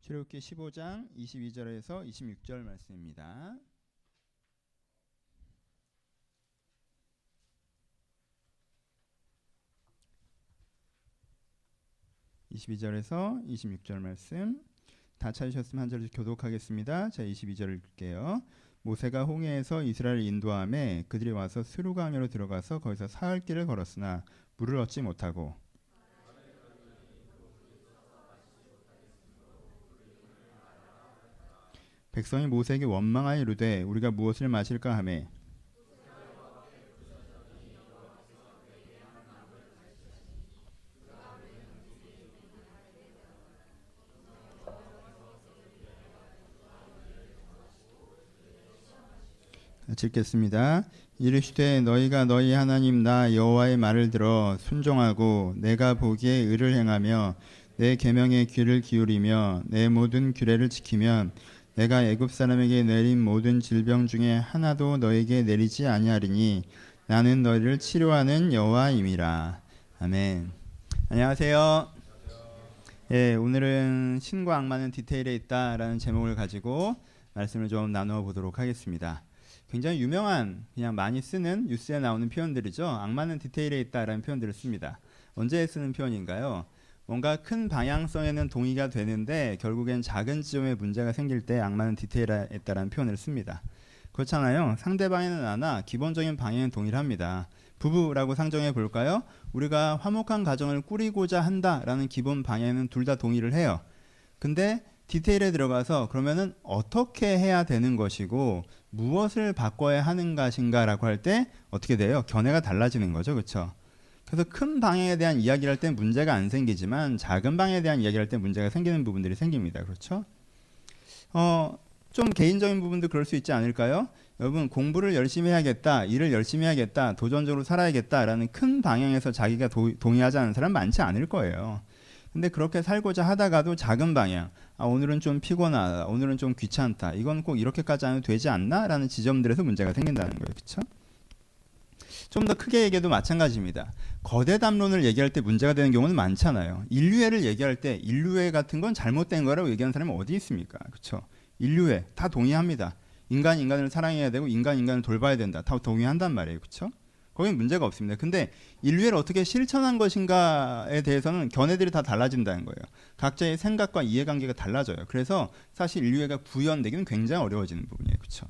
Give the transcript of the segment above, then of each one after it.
출애굽기 15장 22절에서 26절 말씀입니다. (22절에서 26절) 말씀 다 찾으셨으면 한 절씩 교독하겠습니다. 자, 22절을 읽게요. 모세가 홍해에서 이스라엘을 인도하매 그들이 와서 스루강으로 들어가서 거기서 사흘 길을 걸었으나 물을 얻지 못하고 백성이 모세에게 원망하여 이르되 우리가 무엇을 마실까 하매 읽겠습니다. 이르시되 너희가 너희 하나님 나 여호와의 말을 들어 순종하고 내가 보기에 의를 행하며 내 계명에 귀를 기울이며 내 모든 규례를 지키면 내가 애굽 사람에게 내린 모든 질병 중에 하나도 너에게 내리지 아니하리니 나는 너희를 치료하는 여호와임이라. 아멘. 안녕하세요. 예, 오늘은 신과 악마는 디테일에 있다라는 제목을 가지고 말씀을 좀 나누어 보도록 하겠습니다. 굉장히 유명한, 그냥 많이 쓰는 뉴스에 나오는 표현들이죠. 악마는 디테일에 있다라는 표현들을 씁니다. 언제 쓰는 표현인가요? 뭔가 큰 방향성에는 동의가 되는데 결국엔 작은 지점에 문제가 생길 때 악마는 디테일에 있다라는 표현을 씁니다. 그렇잖아요. 상대방에는 하나 기본적인 방향은 동의를 합니다. 부부라고 상정해 볼까요? 우리가 화목한 가정을 꾸리고자 한다라는 기본 방향에는 둘 다 동의를 해요. 근데 디테일에 들어가서 그러면은 어떻게 해야 되는 것이고 무엇을 바꿔야 하는 것인가라고 할 때 어떻게 돼요? 견해가 달라지는 거죠. 그렇죠? 그래서 큰 방향에 대한 이야기를 할 때 문제가 안 생기지만 작은 방향에 대한 이야기를 할 때 문제가 생기는 부분들이 생깁니다. 그렇죠? 좀 개인적인 부분도 그럴 수 있지 않을까요? 여러분, 공부를 열심히 해야겠다, 일을 열심히 해야겠다, 도전적으로 살아야겠다라는 큰 방향에서 자기가 동의하지 않는 사람 많지 않을 거예요. 근데 그렇게 살고자 하다가도 작은 방향, 오늘은 좀 피곤하다, 오늘은 좀 귀찮다, 이건 꼭 이렇게까지 하면 되지 않나? 라는 지점들에서 문제가 생긴다는 거예요. 그렇죠? 좀 더 크게 얘기해도 마찬가지입니다. 거대 담론을 얘기할 때 문제가 되는 경우는 많잖아요. 인류애를 얘기할 때 인류애 같은 건 잘못된 거라고 얘기하는 사람이 어디 있습니까? 그렇죠? 인류애 다 동의합니다. 인간을 사랑해야 되고 인간을 돌봐야 된다. 다 동의한단 말이에요. 그렇죠? 거기는 문제가 없습니다. 근데 인류애를 어떻게 실천한 것인가에 대해서는 견해들이 다 달라진다는 거예요. 각자의 생각과 이해관계가 달라져요. 그래서 사실 인류애가 구현되기는 굉장히 어려워지는 부분이에요. 그렇죠?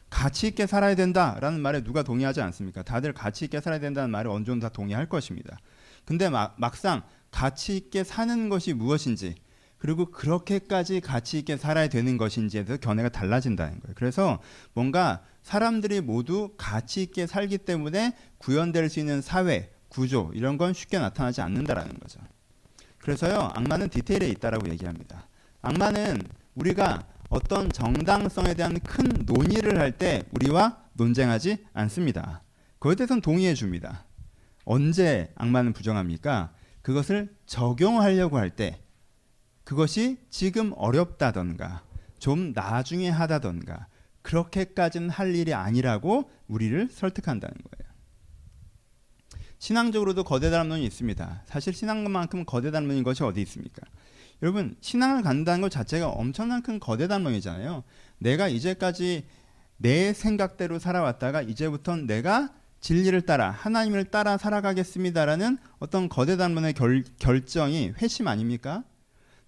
가치 있게 살아야 된다라는 말에 누가 동의하지 않습니까? 다들 가치 있게 살아야 된다는 말에 어느 정도 다 동의할 것입니다. 근데 막상 가치 있게 사는 것이 무엇인지, 그리고 그렇게까지 가치 있게 살아야 되는 것인지에 대해서 견해가 달라진다는 거예요. 그래서 뭔가 사람들이 모두 가치 있게 살기 때문에 구현될 수 있는 사회, 구조 이런 건 쉽게 나타나지 않는다라는 거죠. 그래서요, 악마는 디테일에 있다라고 얘기합니다. 악마는 우리가 어떤 정당성에 대한 큰 논의를 할 때 우리와 논쟁하지 않습니다. 그것에 대해서는 동의해 줍니다. 언제 악마는 부정합니까? 그것을 적용하려고 할 때, 그것이 지금 어렵다던가 좀 나중에 하다던가 그렇게까지는 할 일이 아니라고 우리를 설득한다는 거예요. 신앙적으로도 거대 담론이 있습니다. 사실 신앙만큼 거대 담론인 것이 어디 있습니까? 여러분, 신앙을 갖는다는 것 자체가 엄청난 큰 거대 담론이잖아요. 내가 이제까지 내 생각대로 살아왔다가 이제부터는 내가 진리를 따라 하나님을 따라 살아가겠습니다라는 어떤 거대 담론의 결정이 회심 아닙니까?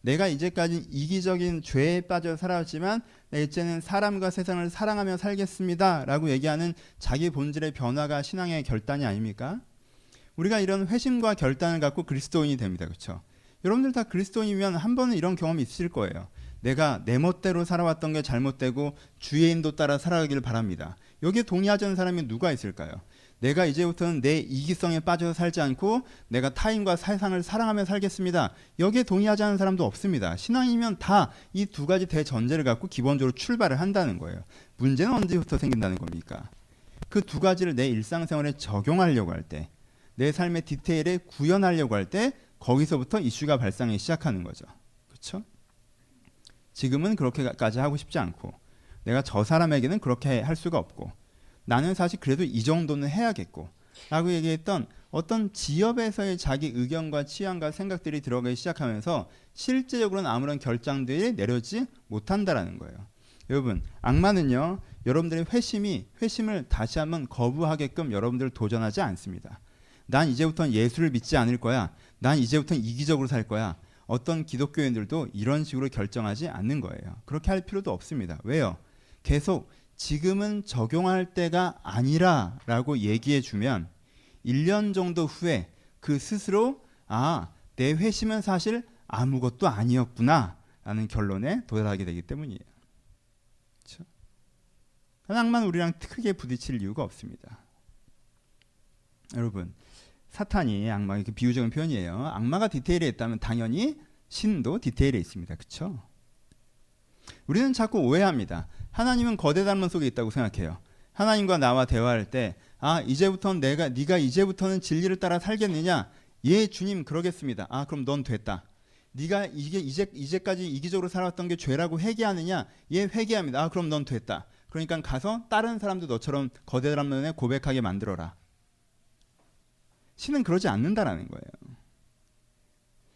내가 이제까지 이기적인 죄에 빠져 살아왔지만 이제는 사람과 세상을 사랑하며 살겠습니다 라고 얘기하는 자기 본질의 변화가 신앙의 결단이 아닙니까? 우리가 이런 회심과 결단을 갖고 그리스도인이 됩니다. 그렇죠? 여러분들 다 그리스도인이면 한 번은 이런 경험이 있을 거예요. 내가 내 멋대로 살아왔던 게 잘못되고 주의 인도 따라 살아가기를 바랍니다. 여기에 동의하지 않는 사람이 누가 있을까요? 내가 이제부터는 내 이기성에 빠져서 살지 않고 내가 타인과 세상을 사랑하며 살겠습니다. 여기에 동의하지 않는 사람도 없습니다. 신앙이면 다 이 두 가지 대전제를 갖고 기본적으로 출발을 한다는 거예요. 문제는 언제부터 생긴다는 겁니까? 그 두 가지를 내 일상생활에 적용하려고 할 때, 내 삶의 디테일에 구현하려고 할 때 거기서부터 이슈가 발생하기 시작하는 거죠. 그렇죠? 지금은 그렇게까지 하고 싶지 않고 내가 저 사람에게는 그렇게 할 수가 없고 나는 사실 그래도 이 정도는 해야겠고 라고 얘기했던 어떤 지엽에서의 자기 의견과 취향과 생각들이 들어가기 시작하면서 실제적으로는 아무런 결정들이 내려지지 못한다라는 거예요. 여러분, 악마는요, 여러분들의 회심을 다시 한번 거부하게끔 여러분들을 도전하지 않습니다. 난 이제부터는 예수를 믿지 않을 거야. 난 이제부터는 이기적으로 살 거야. 어떤 기독교인들도 이런 식으로 결정하지 않는 거예요. 그렇게 할 필요도 없습니다. 왜요? 계속 지금은 적용할 때가 아니라 라고 얘기해 주면 1년 정도 후에 그 스스로 내 회심은 사실 아무것도 아니었구나 라는 결론에 도달하게 되기 때문이에요. 그렇죠? 악마는 우리랑 크게 부딪힐 이유가 없습니다. 여러분, 사탄이 악마, 이렇게 비유적인 표현이에요. 악마가 디테일에 있다면 당연히 신도 디테일에 있습니다. 그렇죠? 우리는 자꾸 오해합니다. 하나님은 거대 단문 속에 있다고 생각해요. 하나님과 나와 대화할 때 이제부터는 네가 이제부터는 진리를 따라 살겠느냐? 예, 주님 그러겠습니다. 그럼 넌 됐다. 네가 이제까지 이기적으로 살았던 게 죄라고 회개하느냐? 예, 회개합니다. 그럼 넌 됐다. 그러니까 가서 다른 사람도 너처럼 거대 단문에 고백하게 만들어라. 신은 그러지 않는다라는 거예요.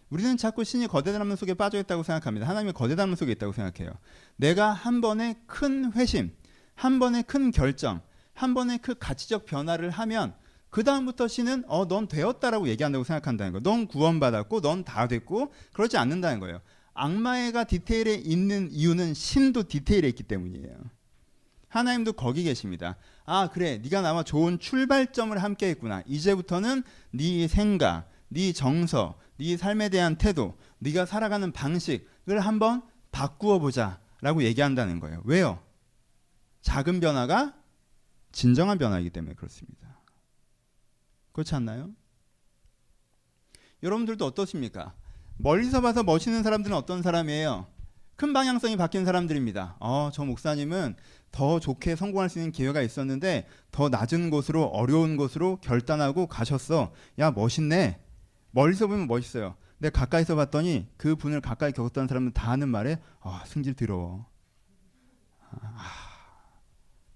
우리는 자꾸 신이 거대 단문 속에 빠져 있다고 생각합니다. 하나님이 거대 단문 속에 있다고 생각해요. 내가 한 번의 큰 회심, 한 번의 큰 결정, 한 번의 그 가치적 변화를 하면 그 다음부터 신은 넌 되었다라고 얘기한다고 생각한다는 거예요. 넌 구원받았고 넌 다 됐고 그러지 않는다는 거예요. 악마가 디테일에 있는 이유는 신도 디테일에 있기 때문이에요. 하나님도 거기 계십니다. 그래, 네가 나와 좋은 출발점을 함께 했구나. 이제부터는 네 생각, 네 정서, 네 삶에 대한 태도, 네가 살아가는 방식을 한번 바꾸어 보자 라고 얘기한다는 거예요. 왜요? 작은 변화가 진정한 변화이기 때문에 그렇습니다. 그렇지 않나요? 여러분들도 어떻습니까? 멀리서 봐서 멋있는 사람들은 어떤 사람이에요? 큰 방향성이 바뀐 사람들입니다. 저 목사님은 더 좋게 성공할 수 있는 기회가 있었는데 더 낮은 곳으로, 어려운 곳으로 결단하고 가셨어. 야, 멋있네. 멀리서 보면 멋있어요. 근데 가까이서 봤더니 그 분을 가까이 겪었던 사람은 다 하는 말에 승질 더러워.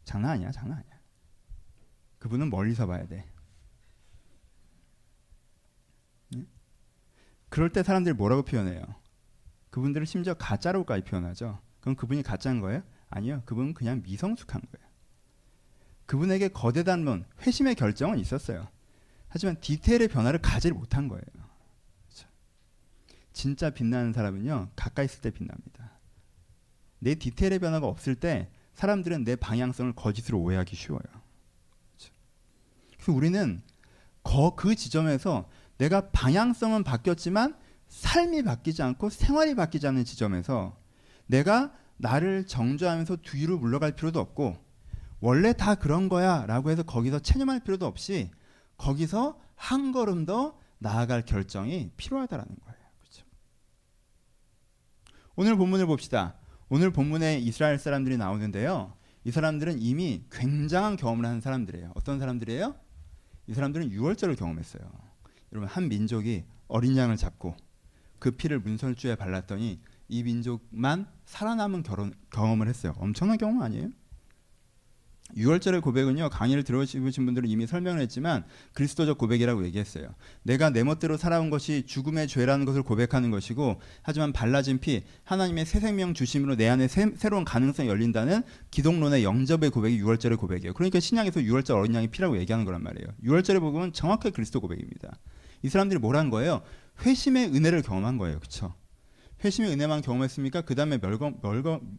장난 아니야. 그분은 멀리서 봐야 돼. 네? 그럴 때 사람들이 뭐라고 표현해요? 그분들을 심지어 가짜로까지 표현하죠. 그럼 그분이 가짜인 거예요? 아니요. 그분은 그냥 미성숙한 거예요. 그분에게 거대 단문, 회심의 결정은 있었어요. 하지만 디테일의 변화를 가지 못한 거예요. 그렇죠? 진짜 빛나는 사람은요, 가까이 있을 때 빛납니다. 내 디테일의 변화가 없을 때 사람들은 내 방향성을 거짓으로 오해하기 쉬워요. 그렇죠? 그래서 우리는 그 지점에서 내가 방향성은 바뀌었지만 삶이 바뀌지 않고 생활이 바뀌지 않는 지점에서 내가 나를 정죄하면서 뒤로 물러갈 필요도 없고 원래 다 그런 거야 라고 해서 거기서 체념할 필요도 없이 거기서 한 걸음 더 나아갈 결정이 필요하다라는 거예요. 그렇죠? 오늘 본문을 봅시다. 오늘 본문에 이스라엘 사람들이 나오는데요. 이 사람들은 이미 굉장한 경험을 한 사람들이에요. 어떤 사람들이에요? 이 사람들은 유월절을 경험했어요. 여러분, 한 민족이 어린 양을 잡고 그 피를 문설주에 발랐더니 이 민족만 살아남은 경험을 했어요. 엄청난 경험 아니에요? 유월절의 고백은요, 강의를 들어보신 분들은 이미 설명을 했지만 그리스도적 고백이라고 얘기했어요. 내가 내 멋대로 살아온 것이 죽음의 죄라는 것을 고백하는 것이고, 하지만 발라진 피, 하나님의 새 생명 주심으로 내 안에 새로운 가능성이 열린다는 기독론의 영접의 고백이 유월절의 고백이에요. 그러니까 신약에서 유월절 어린 양의 피라고 얘기하는 거란 말이에요. 유월절의 복음은 정확하게 그리스도 고백입니다. 이 사람들이 뭐란 거예요? 회심의 은혜를 경험한 거예요. 그렇죠? 회심의 은혜만 경험했습니까? 그 다음에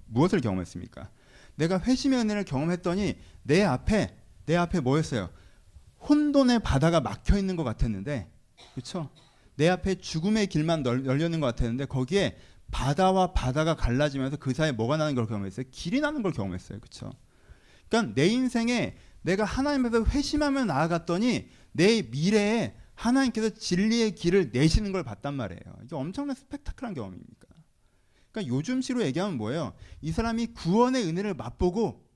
무엇을 경험했습니까? 내가 회심의 은혜를 경험했더니 내 앞에 뭐였어요? 혼돈의 바다가 막혀 있는 것 같았는데, 그렇죠? 내 앞에 죽음의 길만 열려 있는 것 같았는데 거기에 바다와 바다가 갈라지면서 그 사이에 뭐가 나는 걸 경험했어요? 길이 나는 걸 경험했어요. 그렇죠? 그러니까 내 인생에 내가 하나님에서 회심하며 나아갔더니 내 미래에 하나님께서 진리의 길을 내시는 걸 봤단 말이에요. 이게 엄청난 스펙타클한 경험입니까? 그러니까 요즘시로 얘기하면 뭐예요? 이 사람이 구원의 은혜를 맛보고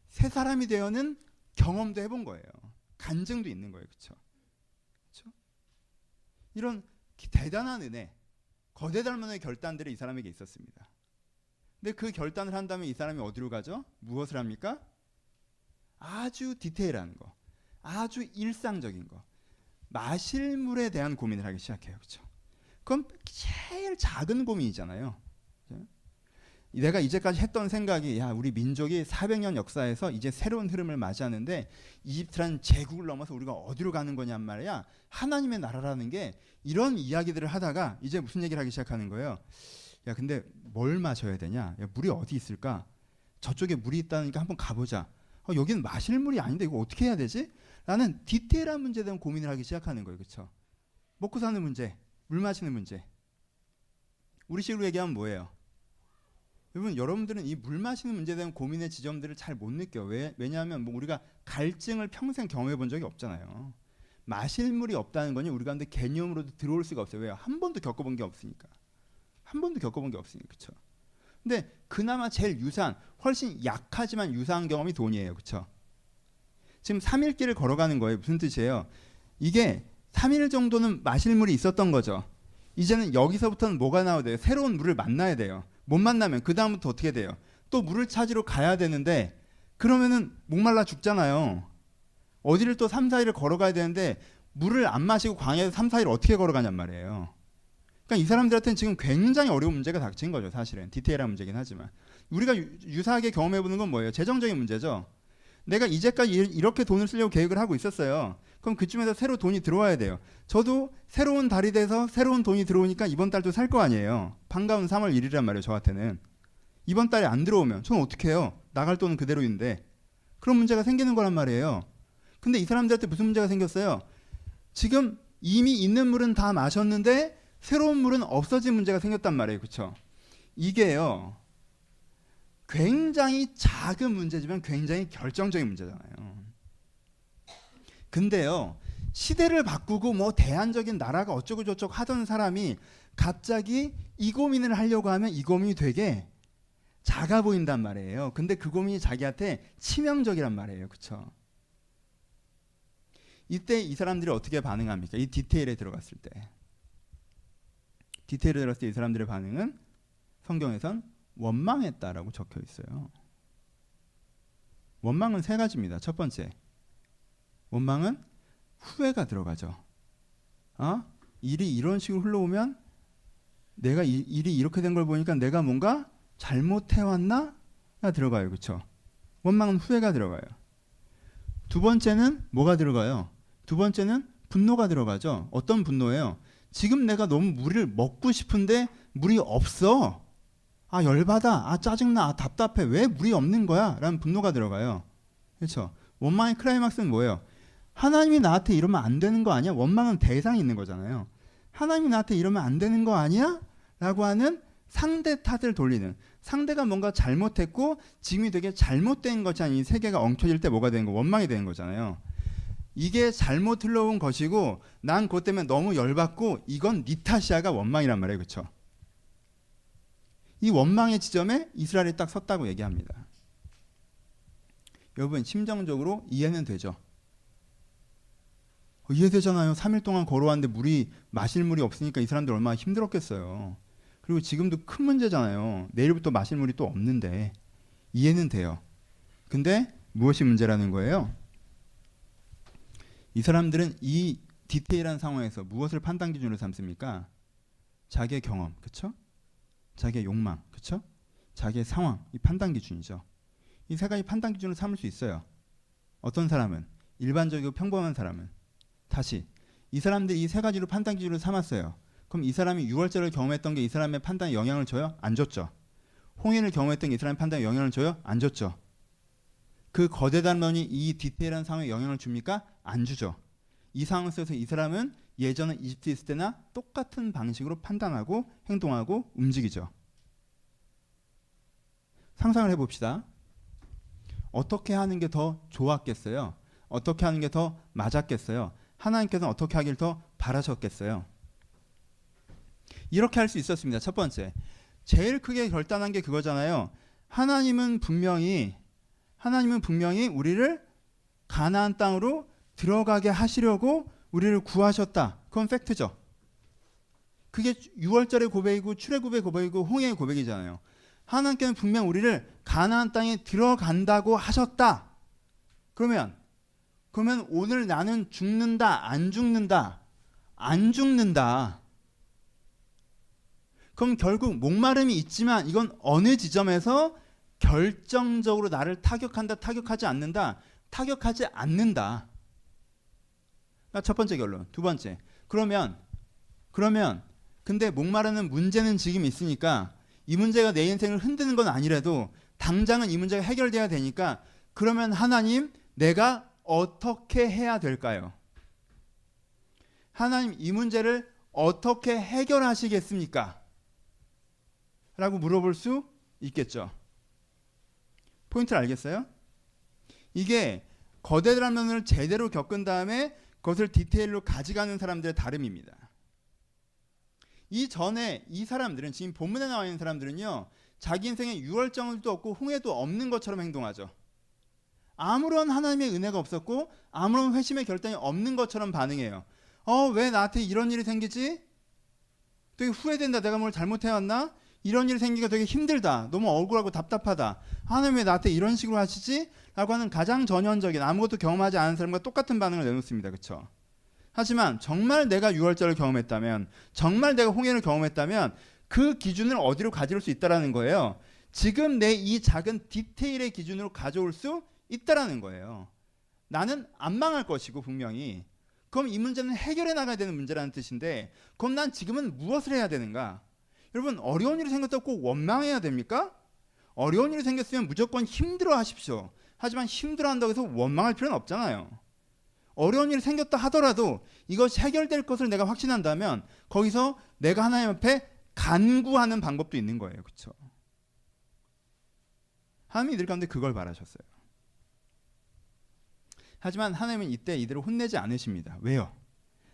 새 사람이 되어는 경험도 해본 거예요. 간증도 있는 거예요. 그렇죠? 이런 대단한 은혜, 거대 닮은의 결단들이 이 사람에게 있었습니다. 근데 그 결단을 한다면 이 사람이 어디로 가죠? 무엇을 합니까? 아주 디테일한 거, 아주 일상적인 거. 마실 물에 대한 고민을 하기 시작해요. 그렇죠? 그건 제일 작은 고민이잖아요. 그죠? 내가 이제까지 했던 생각이 야 우리 민족이 400년 역사에서 이제 새로운 흐름을 맞이하는데 이집트라는 제국을 넘어서 우리가 어디로 가는 거냔 말이야. 하나님의 나라라는 게 이런 이야기들을 하다가 이제 무슨 얘기를 하기 시작하는 거예요. 야 근데 뭘 마셔야 되냐? 야, 물이 어디 있을까? 저쪽에 물이 있다니까 한번 가보자. 여기는 마실 물이 아닌데 이거 어떻게 해야 되지? 라는 디테일한 문제에 대한 고민을 하기 시작하는 거예요. 그렇죠? 먹고 사는 문제, 물 마시는 문제. 우리식으로 얘기하면 뭐예요? 여러분들은 이 물 마시는 문제에 대한 고민의 지점들을 잘 못 느껴요. 왜냐하면 뭐 우리가 갈증을 평생 경험해 본 적이 없잖아요. 마실 물이 없다는 거니 우리 가운데 개념으로도 들어올 수가 없어요. 왜요? 한 번도 겪어본 게 없으니까. 한 번도 겪어본 게 없으니까. 그렇죠? 근데 그나마 제일 유사한, 훨씬 약하지만 유사한 경험이 돈이에요. 그렇죠? 지금 3일 길을 걸어가는 거예요. 무슨 뜻이에요? 이게 3일 정도는 마실 물이 있었던 거죠. 이제는 여기서부터는 뭐가 나와야 돼요? 새로운 물을 만나야 돼요. 못 만나면 그 다음부터 어떻게 돼요? 또 물을 찾으러 가야 되는데 그러면은 목말라 죽잖아요. 어디를 또 3, 4일을 걸어가야 되는데 물을 안 마시고 광야에서 3, 4일 어떻게 걸어가냔 말이에요. 그러니까 이 사람들한테는 지금 굉장히 어려운 문제가 닥친 거죠. 사실은 디테일한 문제긴 하지만 우리가 유사하게 경험해보는 건 뭐예요? 재정적인 문제죠. 내가 이제까지 이렇게 돈을 쓰려고 계획을 하고 있었어요. 그럼 그쯤에서 새로 돈이 들어와야 돼요. 저도 새로운 달이 돼서 새로운 돈이 들어오니까 이번 달도 살 거 아니에요. 반가운 3월 1일이란 말이에요. 저한테는. 이번 달에 안 들어오면 저는 어떻게 해요? 나갈 돈은 그대로인데. 그런 문제가 생기는 거란 말이에요. 근데 이 사람들한테 무슨 문제가 생겼어요? 지금 이미 있는 물은 다 마셨는데 새로운 물은 없어진 문제가 생겼단 말이에요. 그렇죠? 이게요. 굉장히 작은 문제지만 굉장히 결정적인 문제잖아요. 근데요, 시대를 바꾸고 뭐 대안적인 나라가 어쩌고 저쩌고 하던 사람이 갑자기 이 고민을 하려고 하면 이 고민이 되게 작아 보인단 말이에요. 근데 그 고민이 자기한테 치명적이란 말이에요. 그렇죠? 이때 이 사람들이 어떻게 반응합니까? 이 디테일에 들어갔을 때. 디테일에 들어갔을 때 이 사람들의 반응은 성경에선 원망했다라고 적혀 있어요. 원망은 세 가지입니다. 첫 번째, 원망은 후회가 들어가죠. 일이 이런 식으로 흘러오면 내가 일이 이렇게 된 걸 보니까 내가 뭔가 잘못해왔나? 가 들어가요. 그렇죠? 원망은 후회가 들어가요. 두 번째는 뭐가 들어가요? 두 번째는 분노가 들어가죠. 어떤 분노예요? 지금 내가 너무 물을 먹고 싶은데 물이 없어. 열받아. 짜증나. 답답해. 왜 물이 없는 거야? 라는 분노가 들어가요. 그렇죠? 원망의 클라이막스는 뭐예요? 하나님이 나한테 이러면 안 되는 거 아니야? 원망은 대상이 있는 거잖아요. 하나님이 나한테 이러면 안 되는 거 아니야? 라고 하는 상대 탓을 돌리는, 상대가 뭔가 잘못했고 지금이 되게 잘못된 것이 이 세계가 엉켜질 때 뭐가 되는 거? 원망이 되는 거잖아요. 이게 잘못 흘러온 것이고 난 그것 때문에 너무 열받고 이건 네 탓이야가 원망이란 말이에요. 그렇죠? 이 원망의 지점에 이스라엘이 딱 섰다고 얘기합니다. 여러분 심정적으로 이해는 되죠? 이해되잖아요. 3일 동안 걸어왔는데 마실 물이 없으니까 이 사람들 얼마나 힘들었겠어요. 그리고 지금도 큰 문제잖아요. 내일부터 마실 물이 또 없는데 이해는 돼요. 근데 무엇이 문제라는 거예요? 이 사람들은 이 디테일한 상황에서 무엇을 판단 기준으로 삼습니까? 자기의 경험, 그렇죠? 자기의 욕망, 그렇죠? 자기의 상황, 이 판단 기준이죠. 이 세 가지 판단 기준을 삼을 수 있어요. 어떤 사람은, 일반적이고 평범한 사람은. 다시 이 사람들이 이 세 가지로 판단 기준으로 삼았어요. 그럼 이 사람이 유월절을 경험했던 게 이 사람의 판단에 영향을 줘요? 안 줬죠. 홍해를 경험했던 게 이 사람의 판단에 영향을 줘요? 안 줬죠. 그 거대 단면이 이 디테일한 상황에 영향을 줍니까? 안 주죠. 이 상황 속에서 이 사람은 예전에 이집트에 있을 때나 똑같은 방식으로 판단하고 행동하고 움직이죠. 상상을 해봅시다. 어떻게 하는 게 더 좋았겠어요? 어떻게 하는 게 더 맞았겠어요? 하나님께서는 어떻게 하길 더 바라셨겠어요? 이렇게 할 수 있었습니다. 첫 번째, 제일 크게 결단한 게 그거잖아요. 하나님은 분명히 우리를 가나안 땅으로 들어가게 하시려고 우리를 구하셨다. 그건 팩트죠. 그게 6월절의 고백이고 출애굽의 고백이고 홍해의 고백이잖아요. 하나님께는 분명 우리를 가나안 땅에 들어간다고 하셨다. 그러면 그러면 오늘 나는 죽는다, 안 죽는다? 안 죽는다. 그럼 결국 목마름이 있지만 이건 어느 지점에서 결정적으로 나를 타격한다, 타격하지 않는다, 타격하지 않는다. 첫 번째 결론. 두 번째. 그러면 근데 목마르는 문제는 지금 있으니까 이 문제가 내 인생을 흔드는 건 아니라도 당장은 이 문제가 해결돼야 되니까 그러면 하나님, 내가 어떻게 해야 될까요? 하나님, 이 문제를 어떻게 해결하시겠습니까? 라고 물어볼 수 있겠죠. 포인트를 알겠어요? 이게 거대한 면을 제대로 겪은 다음에 그것을 디테일로 가져가는 사람들의 다름입니다. 이전에 이 사람들은, 지금 본문에 나와 있는 사람들은요, 자기 인생에 유월절도 없고 홍해도 없는 것처럼 행동하죠. 아무런 하나님의 은혜가 없었고 아무런 회심의 결단이 없는 것처럼 반응해요. 왜 나한테 이런 일이 생기지? 되게 후회된다. 내가 뭘 잘못해왔나? 이런 일이 생기기가 되게 힘들다. 너무 억울하고 답답하다. 하나님 왜 나한테 이런 식으로 하시지? 라고 하는 가장 전형적인, 아무것도 경험하지 않은 사람과 똑같은 반응을 내놓습니다. 그렇죠? 하지만 정말 내가 유월절을 경험했다면, 정말 내가 홍해를 경험했다면 그 기준을 어디로 가져올 수 있다는 거예요. 지금 내 이 작은 디테일의 기준으로 가져올 수 있다는 거예요. 나는 안 망할 것이고 분명히. 그럼 이 문제는 해결해 나가야 되는 문제라는 뜻인데, 그럼 난 지금은 무엇을 해야 되는가? 여러분, 어려운 일이 생겼다고 꼭 원망해야 됩니까? 어려운 일이 생겼으면 무조건 힘들어 하십시오. 하지만 힘들어 한다고 해서 원망할 필요는 없잖아요. 어려운 일이 생겼다 하더라도 이것이 해결될 것을 내가 확신한다면 거기서 내가 하나님 앞에 간구하는 방법도 있는 거예요. 그렇죠? 하나님이 이들 가운데 그걸 바라셨어요. 하지만 하나님은 이때 이들을 혼내지 않으십니다. 왜요?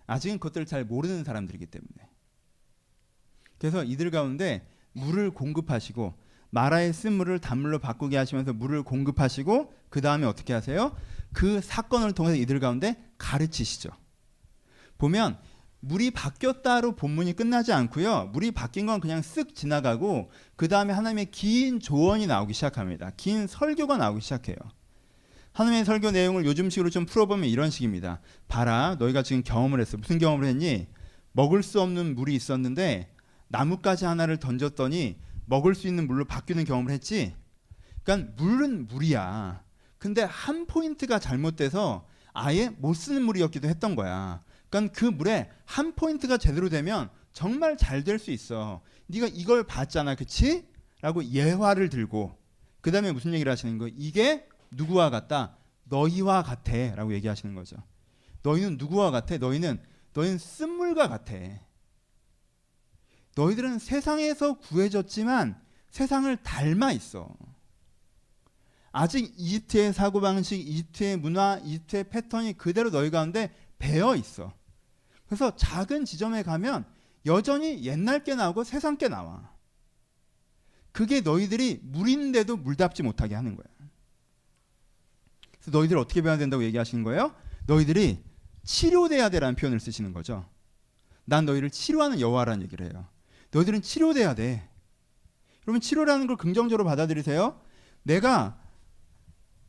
아직은 그것들을 잘 모르는 사람들이기 때문에. 그래서 이들 가운데 물을 공급하시고 마라의 쓴 물을 단물로 바꾸게 하시면서 물을 공급하시고 그 다음에 어떻게 하세요? 그 사건을 통해서 이들 가운데 가르치시죠. 보면 물이 바뀌었다로 본문이 끝나지 않고요. 물이 바뀐 건 그냥 쓱 지나가고 그 다음에 하나님의 긴 조언이 나오기 시작합니다. 긴 설교가 나오기 시작해요. 하나님의 설교 내용을 요즘식으로 좀 풀어보면 이런 식입니다. 봐라, 너희가 지금 경험을 했어. 무슨 경험을 했니? 먹을 수 없는 물이 있었는데 나뭇가지 하나를 던졌더니 먹을 수 있는 물로 바뀌는 경험을 했지. 그러니까 물은 물이야. 근데 한 포인트가 잘못돼서 아예 못 쓰는 물이었기도 했던 거야. 그러니까 그 물에 한 포인트가 제대로 되면 정말 잘 될 수 있어. 네가 이걸 봤잖아, 그치? 라고 예화를 들고 그 다음에 무슨 얘기를 하시는 거예요? 이게 누구와 같다? 너희와 같아 라고 얘기하시는 거죠. 너희는 누구와 같아? 너희는 쓴물과 같아. 너희들은 세상에서 구해졌지만 세상을 닮아 있어. 아직 이집트의 사고방식, 이집트의 문화, 이집트의 패턴이 그대로 너희 가운데 배어 있어. 그래서 작은 지점에 가면 여전히 옛날 게 나오고 세상 게 나와. 그게 너희들이 물인데도 물답지 못하게 하는 거야. 그래서 너희들 어떻게 배워야 된다고 얘기하시는 거예요? 너희들이 치료돼야 되라는 표현을 쓰시는 거죠. 난 너희를 치료하는 여호와라는 얘기를 해요. 너희들은 치료돼야 돼. 여러분, 치료라는 걸 긍정적으로 받아들이세요. 내가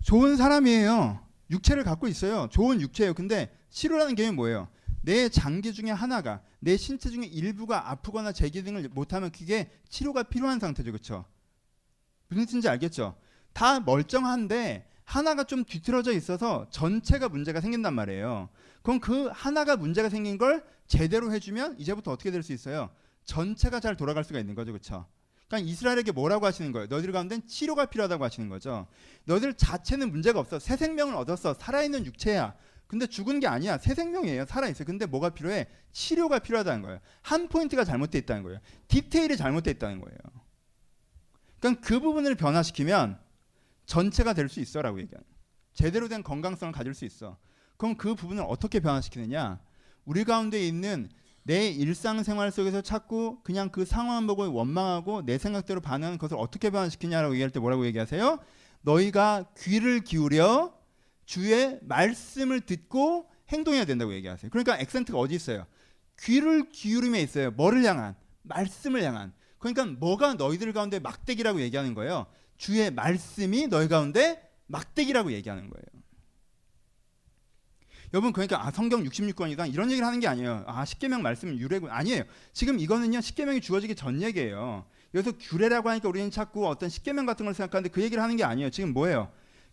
좋은 사람이에요. 육체를 갖고 있어요. 좋은 육체예요. 근데 치료라는 개념이 뭐예요? 내 장기 중에 하나가, 내 신체 중에 일부가 아프거나 재기능을 못하면 그게 치료가 필요한 상태죠. 그렇죠? 무슨 뜻인지 알겠죠? 다 멀쩡한데 하나가 좀 뒤틀어져 있어서 전체가 문제가 생긴단 말이에요. 그럼 그 하나가 문제가 생긴 걸 제대로 해주면 이제부터 어떻게 될 수 있어요? 전체가 잘 돌아갈 수가 있는 거죠. 그렇죠? 그러니까 이스라엘에게 뭐라고 하시는 거예요? 너희들 가운데는 치료가 필요하다고 하시는 거죠. 너희들 자체는 문제가 없어. 새 생명을 얻었어. 살아있는 육체야. 근데 죽은 게 아니야. 새 생명이에요. 살아있어요. 근데 뭐가 필요해? 치료가 필요하다는 거예요. 한 포인트가 잘못되어 있다는 거예요. 디테일이 잘못되어 있다는 거예요. 그러니까 그 부분을 변화시키면 전체가 될 수 있어 라고 얘기하는. 제대로 된 건강성을 가질 수 있어. 그럼 그 부분을 어떻게 변화시키느냐? 우리 가운데 있는 내 일상생활 속에서 자꾸 그냥 그 상황 보고 원망하고 내 생각대로 반응하는 것을 어떻게 변화시키냐라고 얘기할 때 뭐라고 얘기하세요? 너희가 귀를 기울여 주의 말씀을 듣고 행동해야 된다고 얘기하세요. 그러니까 액센트가 어디 있어요? 귀를 기울임에 있어요. 뭐를 향한? 말씀을 향한. 그러니까 뭐가 너희들 가운데 막대기라고 얘기하는 거예요? 주의 말씀이 너희 가운데 막대기라고 얘기하는 거예요. 여러분 그러니까 성경 66권이다 이런 얘기를 하는 게 아니에요. 십계명 말씀은 유래군 아니에요. 지금 이거는요 십계명이 주어지기 전 얘기예요. 여기서 규례라고 하니까 우리는 자꾸 어떤 십계명 같은 걸 생각하는데 그 얘기를 하는 게 아니에요. 지금 뭐예요?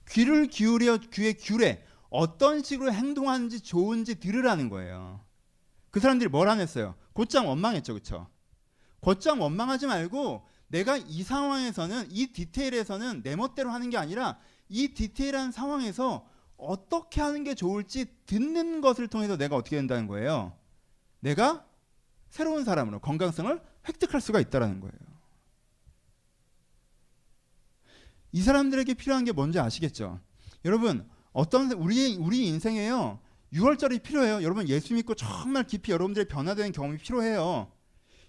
귀를 기울여 귀의 규례 어떤 식으로 행동하는지 좋은지 들으라는 거예요. 그 사람들이 뭘 안 했어요? 곧장 원망했죠, 그렇죠? 곧장 원망하지 말고 내가 이 상황에서는 이 디테일에서는 내 멋대로 하는 게 아니라 이 디테일한 상황에서 어떻게 하는 게 좋을지 듣는 것을 통해서 내가 어떻게 된다는 거예요? 내가 새로운 사람으로 건강성을 획득할 수가 있다는 거예요. 이 사람들에게 필요한 게 뭔지 아시겠죠? 여러분 우리 인생에요 6월절이 필요해요. 여러분 예수 믿고 정말 깊이 여러분들의 변화되는 경험이 필요해요.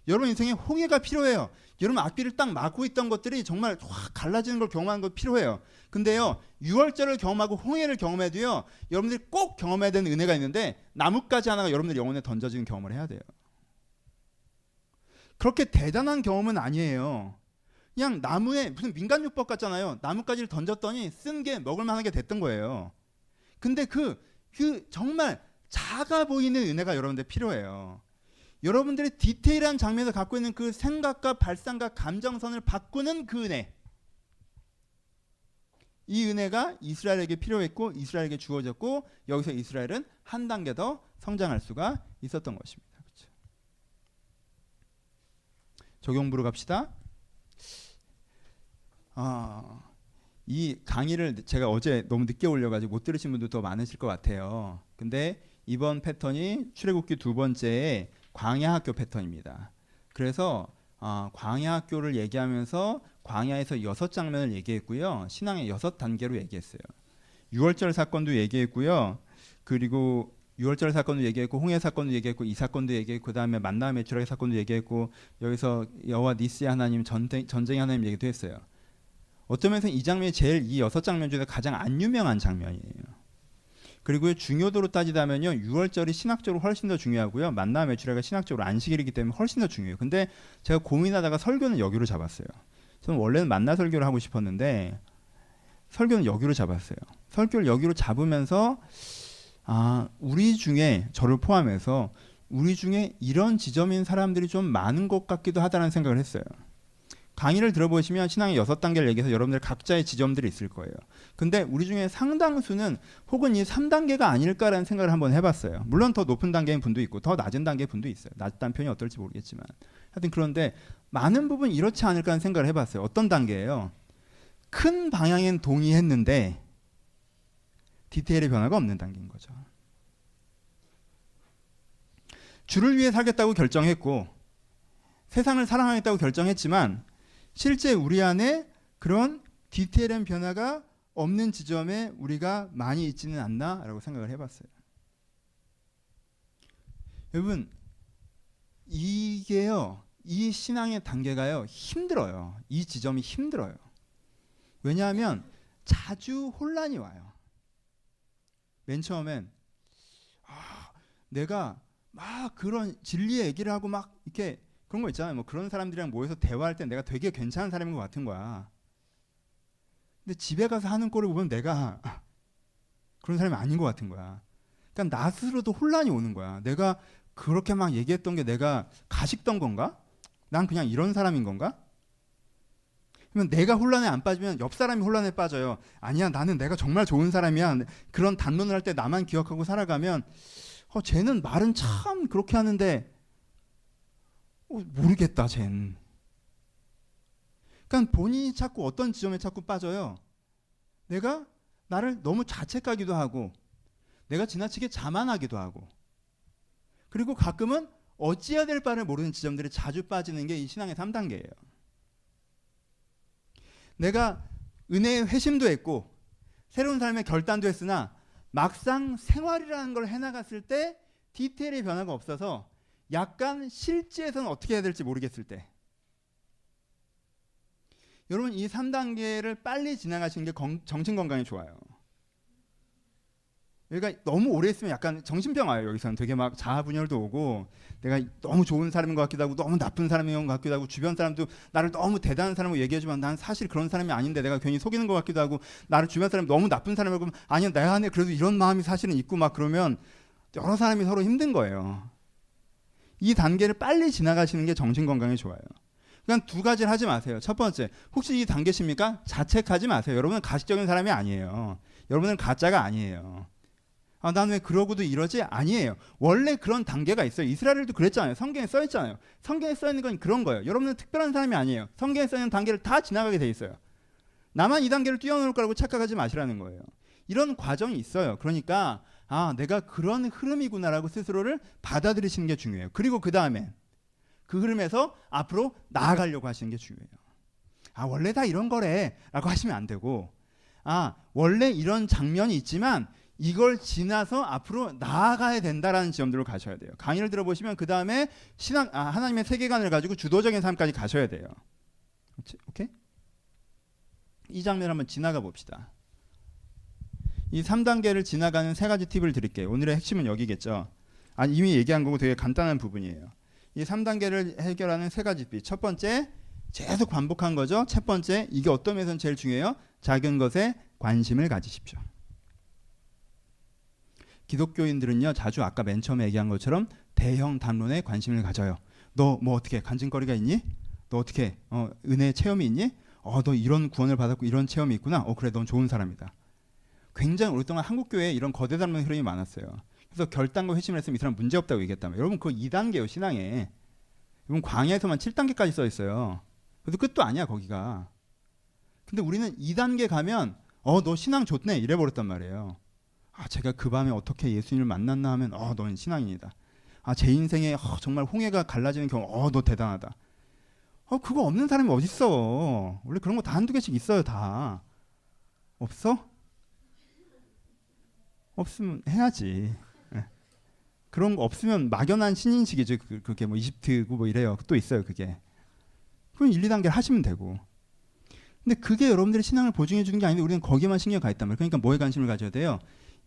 여러분 인생에 홍해가 필요해요. 여러분 앞길을 딱 막고 있던 것들이 정말 확 갈라지는 걸 경험하는 거 필요해요. 근데요 6월절을 경험하고 홍해를 경험해도요 여러분들이 꼭 경험해야 되는 은혜가 있는데 나뭇가지 하나가 여러분들 영혼에 던져지는 경험을 해야 돼요. 그렇게 대단한 경험은 아니에요. 그냥 나무에 무슨 민간요법 같잖아요. 나뭇가지를 던졌더니 쓴 게 먹을 만한 게 됐던 거예요. 근데 그 정말 작아 보이는 은혜가 여러분들 필요해요. 여러분들의 디테일한 장면에서 갖고 있는 그 생각과 발상과 감정선을 바꾸는 그 은혜. 이 은혜가 이스라엘에게 필요했고 이스라엘에게 주어졌고 여기서 이스라엘은 한 단계 더 성장할 수가 있었던 것입니다. 그렇죠? 적용부로 갑시다. 이 강의를 제가 어제 너무 늦게 올려가지고 못 들으신 분도 더 많으실 것 같아요. 근데 이번 패턴이 출애굽기 2번째의 광야학교 패턴입니다. 그래서 광야학교를 얘기하면서 광야에서 6장면을 얘기했고요. 신앙의 6단계로 얘기했어요. 6월절 사건도 얘기했고요. 그리고 6월절 사건도 얘기했고 홍해 사건도 얘기했고 이 사건도 얘기했고 그다음에 만나 매출하기 사건도 얘기했고 여기서 여호와 니스의 하나님 전쟁의 하나님 얘기도 했어요. 어떤 면에서 이 장면이 제일 이 6장면 중에 가장 안 유명한 장면이에요. 그리고 중요도로 따지자면요 6월절이 신학적으로 훨씬 더 중요하고요. 만나 매출하기가 신학적으로 안식일이기 때문에 훨씬 더 중요해요. 근데 제가 고민하다가 설교는 여기로 잡았어요. 저는 원래는 만나 설교를 하고 싶었는데 설교는 여기로 잡았어요. 설교를 여기로 잡으면서 우리 중에 저를 포함해서 우리 중에 이런 지점인 사람들이 좀 많은 것 같기도 하다는 생각을 했어요. 강의를 들어보시면 신앙의 6단계를 얘기해서 여러분들 각자의 지점들이 있을 거예요. 근데 우리 중에 상당수는 혹은 이 3단계가 아닐까라는 생각을 한번 해봤어요. 물론 더 높은 단계인 분도 있고 더 낮은 단계의 분도 있어요. 낮다는 표현이 어떨지 모르겠지만 하여튼 그런데 많은 부분 이렇지 않을까 하는 생각을 해봤어요. 어떤 단계예요? 큰 방향엔 동의했는데 디테일의 변화가 없는 단계인 거죠. 주를 위해 살겠다고 결정했고 세상을 사랑하겠다고 결정했지만 실제 우리 안에 그런 디테일한 변화가 없는 지점에 우리가 많이 있지는 않나라고 생각을 해봤어요. 여러분 이게요 이 신앙의 단계가요 힘들어요. 이 지점이 힘들어요. 왜냐하면 자주 혼란이 와요. 맨 처음엔 내가 막 그런 진리의 얘기를 하고 막 이렇게 그런 거 있잖아요. 뭐 그런 사람들이랑 모여서 대화할 때 내가 되게 괜찮은 사람인 것 같은 거야. 근데 집에 가서 하는 꼴을 보면 내가 그런 사람이 아닌 것 같은 거야. 그러니까 나 스스로도 혼란이 오는 거야. 내가 그렇게 막 얘기했던 게 내가 가식던 건가? 난 그냥 이런 사람인 건가? 그러면 내가 혼란에 안 빠지면 옆 사람이 혼란에 빠져요. 아니야, 나는 내가 정말 좋은 사람이야. 그런 단론을 할 때 나만 기억하고 살아가면 쟤는 말은 참 그렇게 하는데 모르겠다, 쟨. 그러니까 본인이 자꾸 어떤 지점에 자꾸 빠져요. 내가 나를 너무 자책하기도 하고 내가 지나치게 자만하기도 하고 그리고 가끔은 어찌해야 될 바를 모르는 지점들이 자주 빠지는 게 이 신앙의 3단계예요. 내가 은혜의 회심도 했고 새로운 삶의 결단도 했으나 막상 생활이라는 걸 해나갔을 때 디테일의 변화가 없어서 약간 실제에서는 어떻게 해야 될지 모르겠을 때 여러분 이 3단계를 빨리 지나가시는 게 정신건강에 좋아요. 그러니까 너무 오래 있으면 약간 정신병 와요. 여기서는 되게 막 자아분열도 오고, 내가 너무 좋은 사람인 것 같기도 하고 너무 나쁜 사람인 것 같기도 하고, 주변 사람도 나를 너무 대단한 사람으로 얘기해주면 난 사실 그런 사람이 아닌데 내가 괜히 속이는 것 같기도 하고, 나를 주변 사람이 너무 나쁜 사람이라고 하면 아니야 내 안에 그래도 이런 마음이 사실은 있고, 막 그러면 여러 사람이 서로 힘든 거예요. 이 단계를 빨리 지나가시는 게 정신건강에 좋아요. 그냥 두 가지를 하지 마세요. 첫 번째, 혹시 이 단계십니까? 자책하지 마세요. 여러분은 가식적인 사람이 아니에요. 여러분은 가짜가 아니에요. 아, 난 왜 그러고도 이러지? 아니에요. 원래 그런 단계가 있어요. 이스라엘도 그랬잖아요. 성경에 써있잖아요. 성경에 써있는 건 그런 거예요. 여러분은 특별한 사람이 아니에요. 성경에 써있는 단계를 다 지나가게 돼 있어요. 나만 이 단계를 뛰어넘을 거라고 착각하지 마시라는 거예요. 이런 과정이 있어요. 그러니까 아, 내가 그런 흐름이구나라고 스스로를 받아들이시는 게 중요해요. 그리고 그 다음에 그 흐름에서 앞으로 나아가려고 하시는 게 중요해요. 아, 원래 다 이런 거래 라고 하시면 안 되고, 아, 원래 이런 장면이 있지만 이걸 지나서 앞으로 나아가야 된다라는 지점들로 가셔야 돼요. 강의를 들어보시면 그 다음에 하나님의 세계관을 가지고 주도적인 삶까지 가셔야 돼요. 오케이? 이 장면 한번 지나가 봅시다. 이 3단계를 지나가는 세 가지 팁을 드릴게요. 오늘의 핵심은 여기겠죠. 아니, 이미 얘기한 거고 되게 간단한 부분이에요. 이 3단계를 해결하는 세 가지 팁. 첫 번째, 계속 반복한 거죠. 첫 번째, 이게 어떤 면에서는 제일 중요해요. 작은 것에 관심을 가지십시오. 기독교인들은요, 자주 아까 맨 처음에 얘기한 것처럼 대형 담론에 관심을 가져요. 너 뭐 어떻게 간증거리가 있니? 너 어떻게 은혜 체험이 있니? 너 이런 구원을 받았고 이런 체험이 있구나. 그래, 넌 좋은 사람이다. 굉장히 오랫동안 한국교회에 이런 거대 담론 흐름이 많았어요. 그래서 결단과 회심을 했으면 이 사람 문제없다고 얘기했다면, 여러분 그거 2단계예요. 신앙에. 여러분 광야에서만 7단계까지 써 있어요. 그래서 끝도 아니야 거기가. 근데 우리는 2단계 가면 너 신앙 좋네 이래 버렸단 말이에요. 아, 제가 그 밤에 어떻게 예수님을 만났나 하면 너는 신앙인이다. 아, 제 인생에 정말 홍해가 갈라지는 경우 너 대단하다. 그거 없는 사람이 어딨어. 원래 그런 거 다 한두 개씩 있어요. 다. 없어? 없으면 해야지. 그런 거 없으면 막연한 신인식이죠. 그게 뭐 이집트고 뭐 이래요. 또 있어요. 그게. 그럼 1, 2단계를 하시면 되고. 근데 그게 여러분들의 신앙을 보증해 주는 게 아닌데 우리는 거기에만 신경 가 있단 말이에요. 그러니까 뭐에 관심을 가져야 돼요?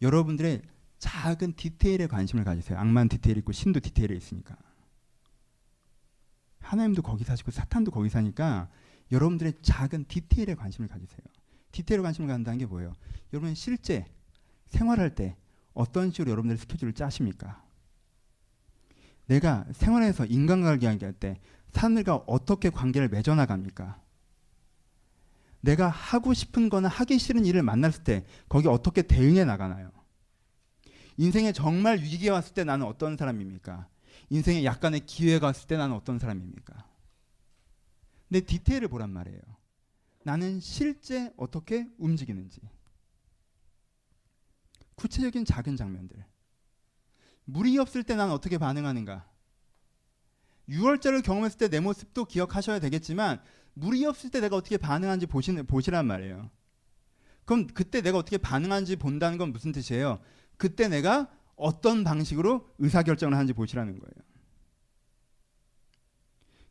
여러분들의 작은 디테일에 관심을 가지세요. 악만 디테일이 있고 신도 디테일이 있으니까. 하나님도 거기 사시고 사탄도 거기 사니까 여러분들의 작은 디테일에 관심을 가지세요. 디테일에 관심을 갖는다는 게 뭐예요? 여러분 실제 생활할 때 어떤 식으로 여러분들의 스케줄을 짜십니까? 내가 생활에서 인간관계 할 때 사람들과 어떻게 관계를 맺어나갑니까? 내가 하고 싶은 거나 하기 싫은 일을 만났을 때 거기 어떻게 대응해 나가나요? 인생에 정말 위기가 왔을 때 나는 어떤 사람입니까? 인생에 약간의 기회가 왔을 때 나는 어떤 사람입니까? 내 디테일을 보란 말이에요. 나는 실제 어떻게 움직이는지. 구체적인 작은 장면들. 물이 없을 때 나는 어떻게 반응하는가? 6월절을 경험했을 때 내 모습도 기억하셔야 되겠지만 물이 없을 때 내가 어떻게 반응하는지 보시란 말이에요. 그럼 그때 내가 어떻게 반응하는지 본다는 건 무슨 뜻이에요? 그때 내가 어떤 방식으로 의사결정을 하는지 보시라는 거예요.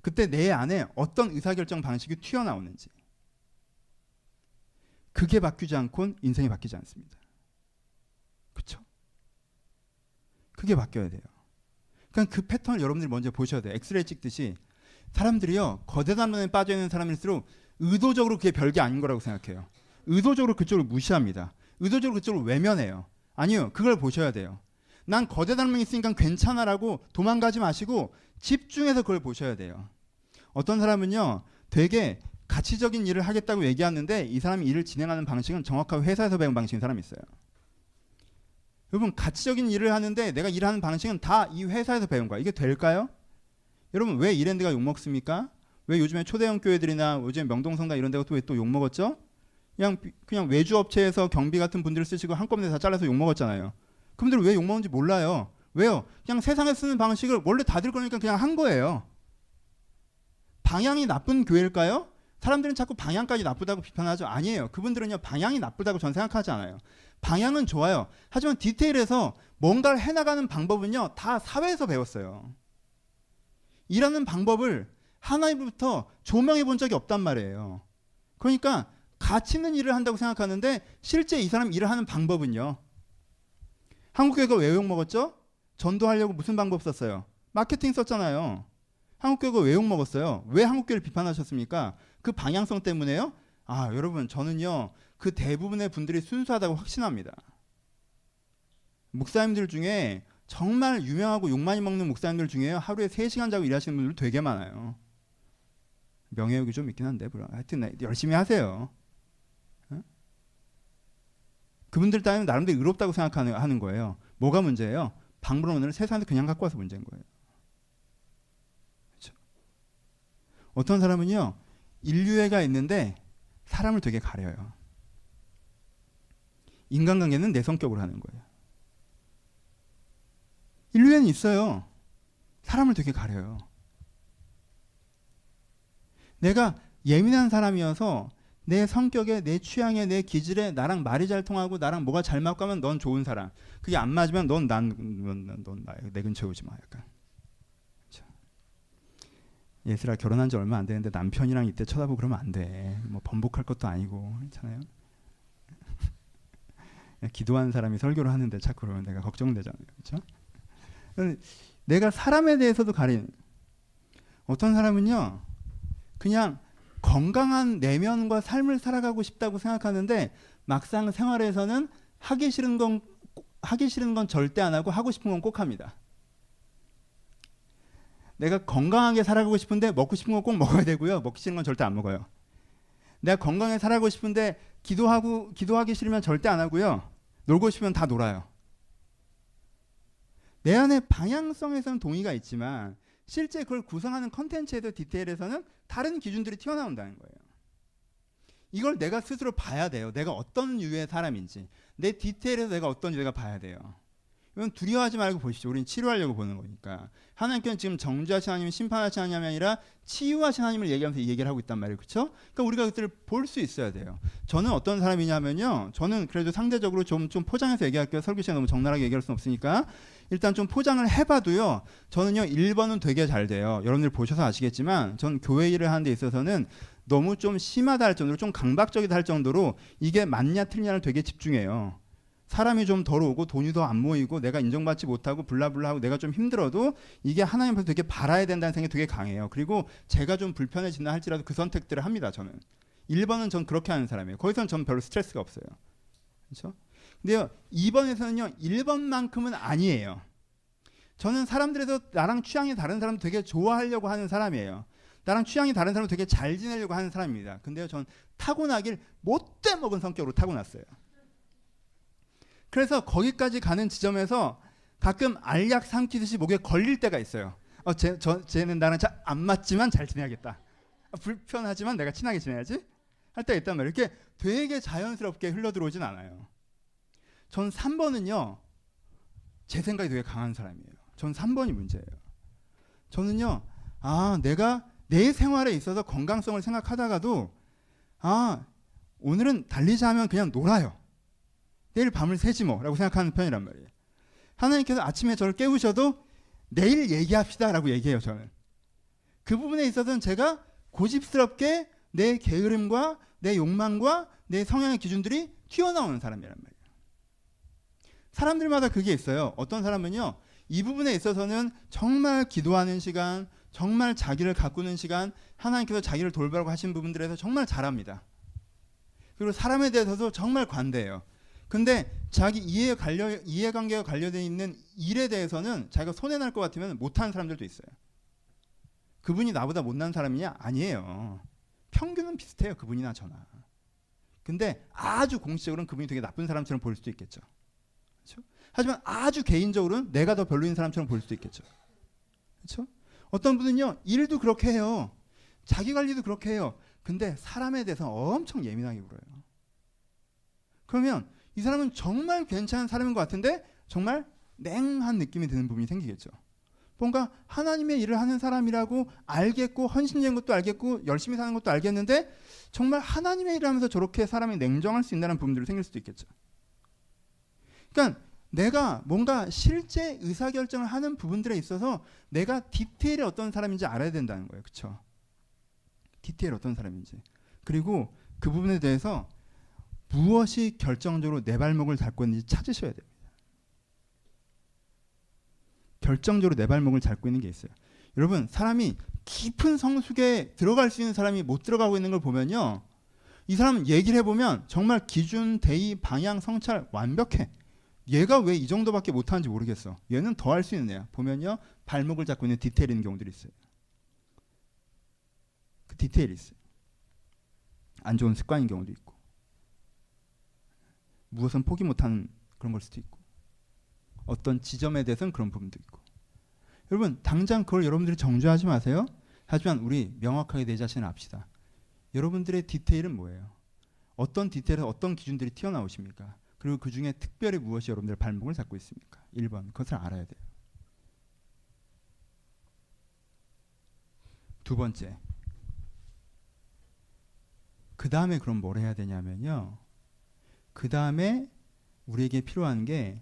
그때 내 안에 어떤 의사결정 방식이 튀어나오는지. 그게 바뀌지 않고는 인생이 바뀌지 않습니다. 그렇죠? 그게 바뀌어야 돼요. 그러니까 그 패턴을 여러분들이 먼저 보셔야 돼요. 엑스레이 찍듯이 사람들이요, 거대 담론에 빠져있는 사람일수록 의도적으로 그게 별게 아닌 거라고 생각해요. 의도적으로 그쪽을 무시합니다. 의도적으로 그쪽을 외면해요. 아니요, 그걸 보셔야 돼요. 난 거대 담론이 있으니까 괜찮아라고 도망가지 마시고 집중해서 그걸 보셔야 돼요. 어떤 사람은요, 되게 가치적인 일을 하겠다고 얘기하는데 이 사람이 일을 진행하는 방식은 정확하게 회사에서 배운 방식인 사람이 있어요. 여러분, 가치적인 일을 하는데 내가 일하는 방식은 다 이 회사에서 배운 거야. 이게 될까요? 여러분, 왜 이랜드가 욕먹습니까? 왜 요즘에 초대형 교회들이나 요즘 명동성당 이런 데가 또 왜 또 욕먹었죠? 그냥 외주 업체에서 경비 같은 분들을 쓰시고 한꺼번에 다 잘라서 욕먹었잖아요. 그분들은 왜 욕먹는지 몰라요. 왜요? 그냥 세상에 쓰는 방식을 원래 다들 거니까 그냥 한 거예요. 방향이 나쁜 교회일까요? 사람들은 자꾸 방향까지 나쁘다고 비판하죠. 아니에요. 그분들은요, 방향이 나쁘다고 전 생각하지 않아요. 방향은 좋아요. 하지만 디테일에서 뭔가를 해나가는 방법은요, 다 사회에서 배웠어요. 일하는 방법을 하나님부터 조명해 본 적이 없단 말이에요. 그러니까 가치 있는 일을 한다고 생각하는데 실제 이 사람 일을 하는 방법은요, 한국교회가 왜 욕먹었죠? 전도하려고 무슨 방법 썼어요? 마케팅 썼잖아요. 한국교회가 왜 욕먹었어요? 왜 한국교회를 비판하셨습니까? 그 방향성 때문에요? 아, 여러분, 저는요, 그 대부분의 분들이 순수하다고 확신합니다. 목사님들 중에 정말 유명하고 욕 많이 먹는 목사님들 중에요, 하루에 3시간 자고 일하시는 분들 되게 많아요. 명예욕이 좀 있긴 한데, 하여튼 열심히 하세요. 어? 그분들 따위는 나름대로 의롭다고 생각하는 거예요. 뭐가 문제예요? 방문원을 세상에 그냥 갖고 와서 문제인 거예요. 그렇죠? 어떤 사람은요, 인류애가 있는데 사람을 되게 가려요. 인간관계는 내 성격으로 하는 거예요. 인류애는 있어요. 사람을 되게 가려요. 내가 예민한 사람이어서 내 성격에, 내 취향에, 내 기질에 나랑 말이 잘 통하고 나랑 뭐가 잘 맞고 하면 넌 좋은 사람. 그게 안 맞으면 넌 내 근처에 오지 마. 약간. 예슬아 결혼한 지 얼마 안 되는데 남편이랑 이때 쳐다보고 그러면 안 돼. 뭐 번복할 것도 아니고. 괜찮아요? 기도하는 사람이 설교를 하는데 자꾸 그러면 내가 걱정되잖아요. 그렇죠? 내가 사람에 대해서도 가린. 어떤 사람은요, 그냥 건강한 내면과 삶을 살아가고 싶다고 생각하는데 막상 생활에서는 하기 싫은 건 절대 안 하고 하고 싶은 건 꼭 합니다. 내가 건강하게 살아가고 싶은데 먹고 싶은 건 꼭 먹어야 되고요. 먹기 싫은 건 절대 안 먹어요. 내가 건강하게 살아가고 싶은데 기도하기 싫으면 절대 안 하고요. 놀고 싶으면 다 놀아요. 내 안에 방향성에서는 동의가 있지만 실제 그걸 구성하는 컨텐츠에서 디테일에서는 다른 기준들이 튀어나온다는 거예요. 이걸 내가 스스로 봐야 돼요. 내가 어떤 유의 사람인지. 내 디테일에서 내가 어떤지 내가 봐야 돼요. 이건 두려워하지 말고 보십시오. 우리는 치료하려고 보는 거니까. 하나님께는 지금 정죄하신 하나님, 심판하신 하나님이 아니라 치유하신 하나님을 얘기하면서 얘기를 하고 있단 말이에요. 그렇죠? 그러니까 우리가 그것들을 볼 수 있어야 돼요. 저는 어떤 사람이냐면요. 저는 그래도 상대적으로 좀 포장해서 얘기할게요. 설교 시간에 너무 적나라하게 얘기할 수는 없으니까. 일단 좀 포장을 해봐도요. 저는요. 1번은 되게 잘 돼요. 여러분들 보셔서 아시겠지만 전 교회 일을 하는 데 있어서는 너무 좀 심하다 할 정도로 좀 강박적이다 할 정도로 이게 맞냐 틀리냐를 되게 집중해요. 사람이 좀 덜 오고 돈이 더 안 모이고 내가 인정받지 못하고 블라블라하고 내가 좀 힘들어도 이게 하나님 앞에서 되게 바라야 된다는 생각이 되게 강해요. 그리고 제가 좀 불편해진다 할지라도 그 선택들을 합니다. 저는 1번은 전 그렇게 하는 사람이에요. 거기서는 전 별로 스트레스가 없어요. 그렇죠? 근데요 2번에서는요 1번만큼은 아니에요. 저는 사람들에서 나랑 취향이 다른 사람 되게 좋아하려고 하는 사람이에요. 나랑 취향이 다른 사람 되게 잘 지내려고 하는 사람입니다. 근데요 전 타고나길 못돼 먹은 성격으로 타고났어요. 그래서 거기까지 가는 지점에서 가끔 알약 삼키듯이 목에 걸릴 때가 있어요. 쟤는 나랑 잘 안 맞지만 잘 지내야겠다. 불편하지만 내가 친하게 지내야지. 할 때가 있단 말이에요. 이렇게 되게 자연스럽게 흘러들어오진 않아요. 전 3번은요. 제 생각이 되게 강한 사람이에요. 전 3번이 문제예요. 저는요. 내가 내 생활에 있어서 건강성을 생각하다가도 오늘은 달리자 하면 그냥 놀아요. 내일 밤을 새지 뭐라고 생각하는 편이란 말이에요. 하나님께서 아침에 저를 깨우셔도 내일 얘기합시다 라고 얘기해요. 저는 그 부분에 있어서는 제가 고집스럽게 내 게으름과 내 욕망과 내 성향의 기준들이 튀어나오는 사람이란 말이에요. 사람들마다 그게 있어요. 어떤 사람은요 이 부분에 있어서는 정말 기도하는 시간, 정말 자기를 가꾸는 시간, 하나님께서 자기를 돌보라고 하신 부분들에서 정말 잘합니다. 그리고 사람에 대해서도 정말 관대해요. 근데 자기 이해관계가 관련되어 있는 일에 대해서는 자기가 손해날 것 같으면 못하는 사람들도 있어요. 그분이 나보다 못난 사람이냐? 아니에요. 평균은 비슷해요. 그분이나 저나. 근데 아주 공식적으로는 그분이 되게 나쁜 사람처럼 보일 수도 있겠죠. 그렇죠? 하지만 아주 개인적으로는 내가 더 별로인 사람처럼 보일 수도 있겠죠. 그렇죠? 어떤 분은요. 일도 그렇게 해요. 자기 관리도 그렇게 해요. 근데 사람에 대해서 엄청 예민하게 굴어요. 그러면 이 사람은 정말 괜찮은 사람인 것 같은데 정말 냉한 느낌이 드는 부분이 생기겠죠. 뭔가 하나님의 일을 하는 사람이라고 알겠고 헌신적인 것도 알겠고 열심히 사는 것도 알겠는데 정말 하나님의 일을 하면서 저렇게 사람이 냉정할 수 있다는 부분들이 생길 수도 있겠죠. 그러니까 내가 뭔가 실제 의사결정을 하는 부분들에 있어서 내가 디테일이 어떤 사람인지 알아야 된다는 거예요. 그렇죠? 디테일 어떤 사람인지. 그리고 그 부분에 대해서 무엇이 결정적으로 내 발목을 밟고 있는지 찾으셔야 됩니다. 결정적으로 내 발목을 잡고 있는 게 있어요. 여러분, 사람이 깊은 성숙에 들어갈 수 있는 사람이 못 들어가고 있는 걸 보면요, 이 사람 얘기를 해보면 정말 기준, 대의, 방향, 성찰 완벽해. 얘가 왜 이 정도밖에 못하는지 모르겠어. 얘는 더 할 수 있는 애야. 보면요, 발목을 잡고 있는 디테일 있는 경우들이 있어요. 그 디테일이 있어요. 안 좋은 습관인 경우도 있고, 무엇은 포기 못하는 그런 걸 수도 있고, 어떤 지점에 대해서는 그런 부분도 있고. 여러분, 당장 그걸 여러분들이 정죄하지 마세요. 하지만 우리 명확하게 내 자신을 압시다. 여러분들의 디테일은 뭐예요? 어떤 디테일에서 어떤 기준들이 튀어나오십니까? 그리고 그 중에 특별히 무엇이 여러분들의 발목을 잡고 있습니까? 1번, 그것을 알아야 돼요. 두 번째, 그 다음에 그럼 뭘 해야 되냐면요, 그 다음에 우리에게 필요한 게,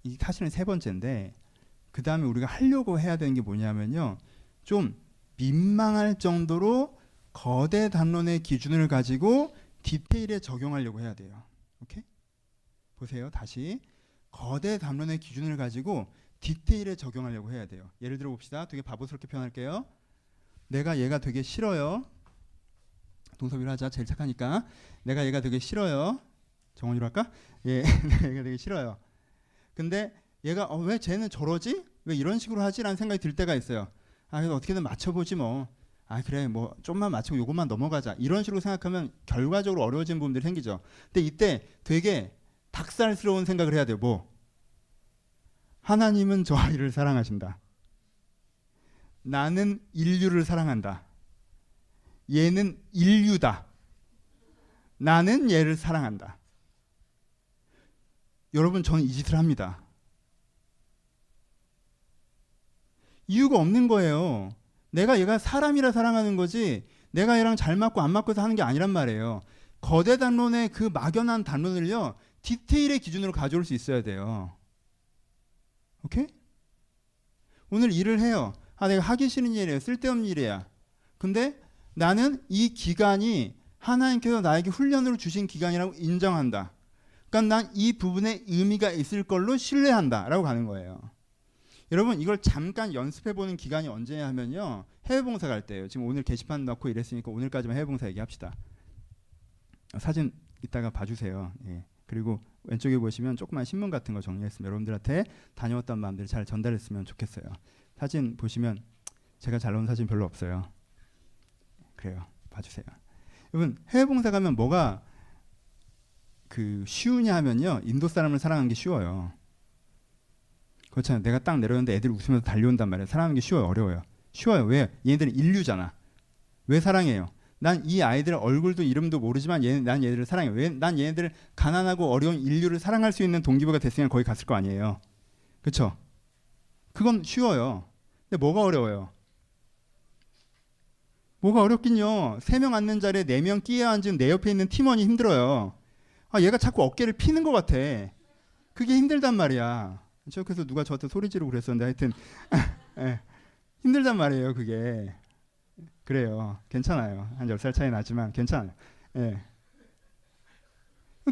이 사실은 세 번째인데, 그 다음에 우리가 하려고 해야 되는 게 뭐냐면요, 좀 민망할 정도로 거대 담론의 기준을 가지고 디테일에 적용하려고 해야 돼요. 오케이? 보세요. 다시 거대 담론의 기준을 가지고 디테일에 적용하려고 해야 돼요. 예를 들어 봅시다. 되게 바보스럽게 표현할게요. 내가 얘가 되게 싫어요. 동섭이로 하자. 제일 착하니까. 내가 얘가 되게 싫어요. 정원이로 할까? 예, 내가 얘가 되게 싫어요. 근데 얘가 왜 쟤는 저러지? 왜 이런 식으로 하지? 라는 생각이 들 때가 있어요. 아, 그래서 어떻게든 맞춰보지 뭐. 아, 그래, 뭐 좀만 맞추고 요것만 넘어가자. 이런 식으로 생각하면 결과적으로 어려워지는 부분들이 생기죠. 근데 이때 되게 닭살스러운 생각을 해야 돼요. 뭐? 하나님은 저 아이를 사랑하신다. 나는 인류를 사랑한다. 얘는 인류다. 나는 얘를 사랑한다. 여러분, 저는 이 짓을 합니다. 이유가 없는 거예요. 내가 얘가 사람이라 사랑하는 거지, 내가 얘랑 잘 맞고 안 맞고 해서 하는 게 아니란 말이에요. 거대 담론의 그 막연한 담론을요, 디테일의 기준으로 가져올 수 있어야 돼요. 오케이? 오늘 일을 해요. 아, 내가 하기 싫은 일이에요. 쓸데없는 일이야. 근데 나는 이 기간이 하나님께서 나에게 훈련으로 주신 기간이라고 인정한다. 그러니까 난 이 부분에 의미가 있을 걸로 신뢰한다 라고 가는 거예요. 여러분, 이걸 잠깐 연습해보는 기간이 언제냐 하면요, 해외봉사 갈 때예요. 지금 오늘 게시판 넣고 이랬으니까 오늘까지만 해외봉사 얘기합시다. 사진 이따가 봐주세요. 예. 그리고 왼쪽에 보시면 조그만 신문 같은 거 정리했으면 여러분들한테 다녀왔던 마음들을 잘 전달했으면 좋겠어요. 사진 보시면 제가 잘 나온 사진 별로 없어요. 그래요. 봐주세요. 여러분, 해외봉사 가면 뭐가 그 쉬우냐 하면요, 인도 사람을 사랑하는 게 쉬워요. 그렇잖아요. 내가 딱 내려오는데 애들이 웃으면서 달려온단 말이에요. 사랑하는 게 쉬워요? 어려워요? 쉬워요. 왜? 얘네들은 인류잖아. 왜 사랑해요? 난 이 아이들 얼굴도 이름도 모르지만 난 얘네들을 사랑해요. 왜? 난 얘네들을 가난하고 어려운 인류를 사랑할 수 있는 동기부여가 됐으면 거기 갔을 거 아니에요. 그렇죠? 그건 쉬워요. 근데 뭐가 어려워요? 뭐가 어렵긴요. 3명 앉는 자리에 4명 끼어 앉은 내 옆에 있는 팀원이 힘들어요. 아, 얘가 자꾸 어깨를 피는 것 같아. 그게 힘들단 말이야. 그래서 누가 저한테 소리 지르고 그랬었는데 하여튼 예, 힘들단 말이에요. 그게. 그래요. 괜찮아요. 한 10살 차이 나지만 괜찮아요. 예.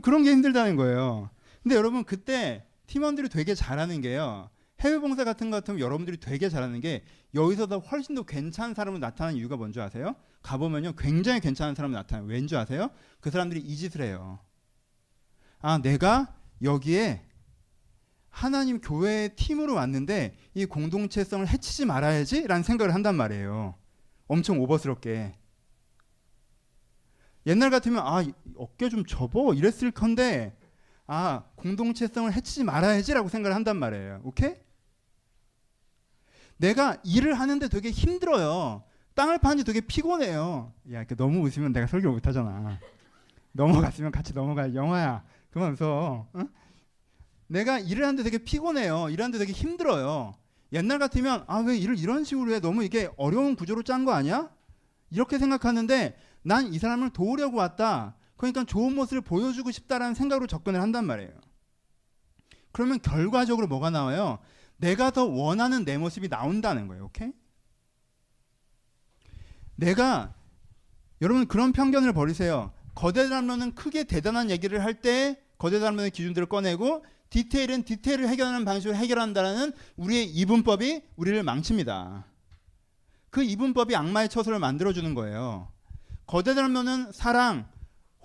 그런 게 힘들다는 거예요. 근데 여러분, 그때 팀원들이 되게 잘하는 게요, 해외 봉사 같은 거 같으면 여러분들이 되게 잘하는 게, 여기서 더 훨씬 더 괜찮은 사람으로 나타나는 이유가 뭔지 아세요? 가보면요, 굉장히 괜찮은 사람으로 나타나요. 왠지 아세요? 그 사람들이 이 짓을 해요. 아, 내가 여기에 하나님 교회의 팀으로 왔는데 이 공동체성을 해치지 말아야지 라는 생각을 한단 말이에요. 엄청 오버스럽게. 옛날 같으면 아, 어깨 좀 접어 이랬을 건데, 아, 공동체성을 해치지 말아야지 라고 생각을 한단 말이에요. 오케이? 내가 일을 하는데 되게 힘들어요. 땅을 파는데 되게 피곤해요. 야, 너무 웃으면 내가 설교를 못하잖아. 넘어갔으면 같이 넘어가. 영화야, 그만 웃어. 응? 내가 일을 하는데 되게 피곤해요. 일하는데 되게 힘들어요. 옛날 같으면 아, 왜 일을 이런 식으로 해? 너무 이게 어려운 구조로 짠 거 아니야? 이렇게 생각하는데, 난 이 사람을 도우려고 왔다. 그러니까 좋은 모습을 보여주고 싶다라는 생각으로 접근을 한단 말이에요. 그러면 결과적으로 뭐가 나와요? 내가 더 원하는 내 모습이 나온다는 거예요. 오케이? 여러분, 그런 편견을 버리세요. 거대 담론은 크게 대단한 얘기를 할 때 거대 담론의 기준들을 꺼내고, 디테일은 디테일을 해결하는 방식으로 해결한다는 우리의 이분법이 우리를 망칩니다. 그 이분법이 악마의 처소를 만들어주는 거예요. 거대하면은 사랑,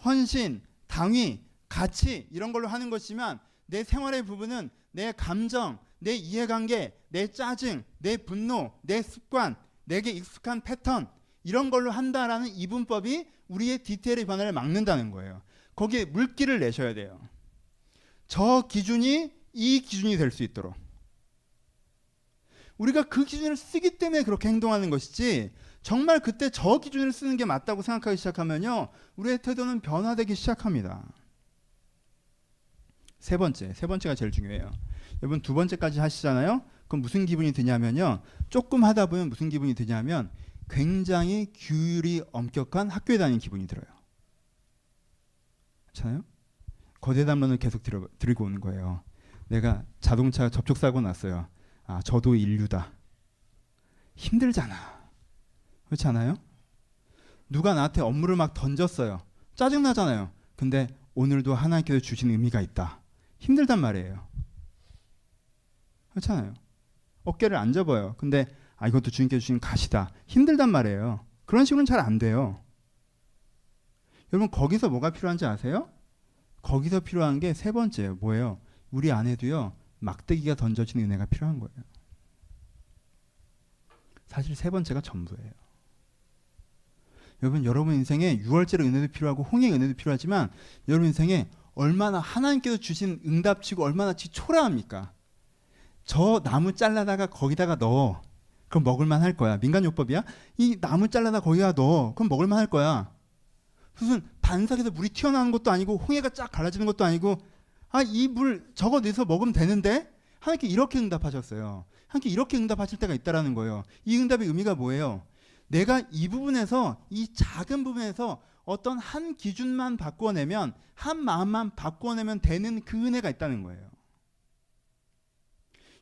헌신, 당위, 가치 이런 걸로 하는 것이지만 내 생활의 부분은 내 감정, 내 이해관계, 내 짜증, 내 분노, 내 습관, 내게 익숙한 패턴 이런 걸로 한다라는 이분법이 우리의 디테일의 변화를 막는다는 거예요. 거기에 물기를 내셔야 돼요. 저 기준이 이 기준이 될 수 있도록. 우리가 그 기준을 쓰기 때문에 그렇게 행동하는 것이지 정말 그때 저 기준을 쓰는 게 맞다고 생각하기 시작하면요. 우리의 태도는 변화되기 시작합니다. 세 번째가 제일 중요해요. 여러분 두 번째까지 하시잖아요. 그럼 무슨 기분이 드냐면요. 조금 하다 보면 무슨 기분이 드냐면 굉장히 규율이 엄격한 학교에 다니는 기분이 들어요. 그렇잖아요? 거대 담론을 계속 들고 오는 거예요. 내가 자동차 접촉사고 났어요. 아, 저도 인류다. 힘들잖아. 그렇지 않아요? 누가 나한테 업무를 막 던졌어요. 짜증나잖아요. 근데 오늘도 하나님께서 주신 의미가 있다. 힘들단 말이에요. 그렇잖아요. 어깨를 안 접어요. 근데 이것도 주님께서 주신 가시다. 힘들단 말이에요. 그런 식으로는 잘 안 돼요. 여러분 거기서 뭐가 필요한지 아세요? 거기서 필요한 게 세 번째예요. 뭐예요? 우리 안에도요. 막대기가 던져진 은혜가 필요한 거예요. 사실 세 번째가 전부예요. 여러분 인생에 유월절의 은혜도 필요하고 홍해의 은혜도 필요하지만 여러분 인생에 얼마나 하나님께서 주신 응답치고 얼마나 초라합니까? 저 나무 잘라다가 거기다가 넣어. 그럼 먹을만 할 거야. 민간요법이야? 이 나무 잘라다 거기다 넣어. 그럼 먹을만 할 거야. 무슨 반삭에서 물이 튀어나오는 것도 아니고 홍해가 쫙 갈라지는 것도 아니고 이 물 저거 내서 먹으면 되는데 하나님께 이렇게 응답하셨어요. 하나님께 이렇게 응답하실 때가 있다라는 거예요. 이 응답의 의미가 뭐예요? 내가 이 부분에서 이 작은 부분에서 어떤 한 기준만 바꿔내면 한 마음만 바꿔내면 되는 그 은혜가 있다는 거예요.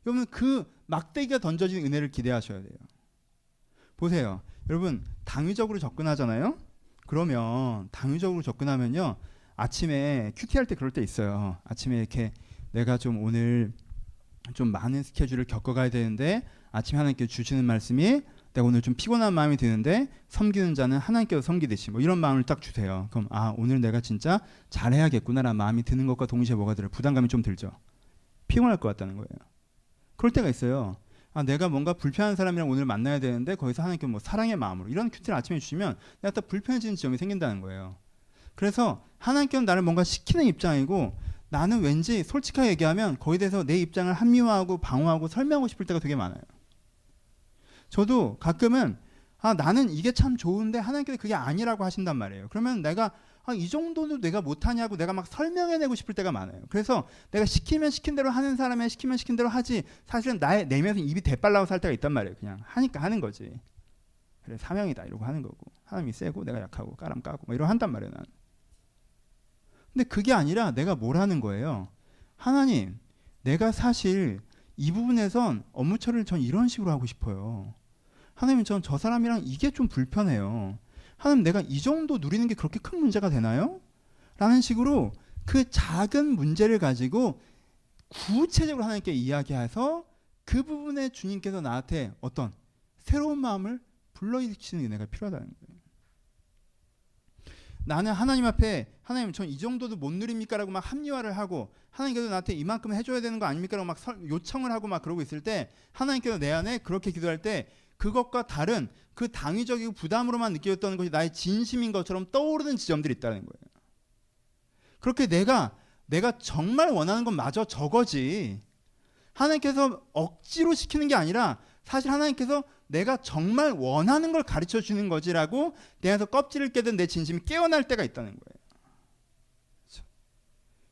여러분 그 막대기가 던져진 은혜를 기대하셔야 돼요. 보세요. 여러분 당위적으로 접근하잖아요. 그러면 당위적으로 접근하면요. 아침에 큐티할 때 그럴 때 있어요. 아침에 이렇게 내가 좀 오늘 좀 많은 스케줄을 겪어가야 되는데 아침에 하나님께서 주시는 말씀이 내가 오늘 좀 피곤한 마음이 드는데 섬기는 자는 하나님께서 섬기듯이 뭐 이런 마음을 딱 주세요. 그럼 오늘 내가 진짜 잘해야겠구나라는 마음이 드는 것과 동시에 뭐가 들어요? 부담감이 좀 들죠. 피곤할 것 같다는 거예요. 그럴 때가 있어요. 내가 뭔가 불편한 사람이랑 오늘 만나야 되는데 거기서 하나님께 뭐 사랑의 마음으로 이런 큐티를 아침에 주시면 내가 딱 불편해지는 지점이 생긴다는 거예요. 그래서 하나님께는 나를 뭔가 시키는 입장이고 나는 왠지 솔직하게 얘기하면 거기에 대해서 내 입장을 합리화하고 방어하고 설명하고 싶을 때가 되게 많아요. 저도 가끔은 나는 이게 참 좋은데 하나님께서 그게 아니라고 하신단 말이에요. 그러면 내가 이 정도도 내가 못하냐고 내가 막 설명해내고 싶을 때가 많아요. 그래서 내가 시키면 시킨 대로 하는 사람이 시키면 시킨 대로 하지 사실은 나의 내면에서 입이 대빨라고 살 때가 있단 말이에요. 그냥 하니까 하는 거지. 그래 사명이다 이러고 하는 거고 하나님이 세고 내가 약하고 까람 까고 뭐 이러고 한단 말이에요. 난. 근데 그게 아니라 내가 뭘 하는 거예요. 하나님 내가 사실 이 부분에선 업무 처리를 전 이런 식으로 하고 싶어요. 하나님 전 저 사람이랑 이게 좀 불편해요. 하나님 내가 이 정도 누리는 게 그렇게 큰 문제가 되나요? 라는 식으로 그 작은 문제를 가지고 구체적으로 하나님께 이야기해서 그 부분에 주님께서 나한테 어떤 새로운 마음을 불러일으키는 은혜가 필요하다는 거예요. 나는 하나님 앞에 하나님 전 이 정도도 못 누립니까? 라고 막 합리화를 하고 하나님께서 나한테 이만큼 해줘야 되는 거 아닙니까? 라고 막 요청을 하고 막 그러고 있을 때 하나님께서 내 안에 그렇게 기도할 때 그것과 다른 그 당위적이고 부담으로만 느껴졌던 것이 나의 진심인 것처럼 떠오르는 지점들이 있다는 거예요. 그렇게 내가 정말 원하는 건 마저 저거지. 하나님께서 억지로 시키는 게 아니라 사실 하나님께서 내가 정말 원하는 걸 가르쳐 주는 거지라고 내 안에서 껍질을 깨든 내 진심이 깨어날 때가 있다는 거예요.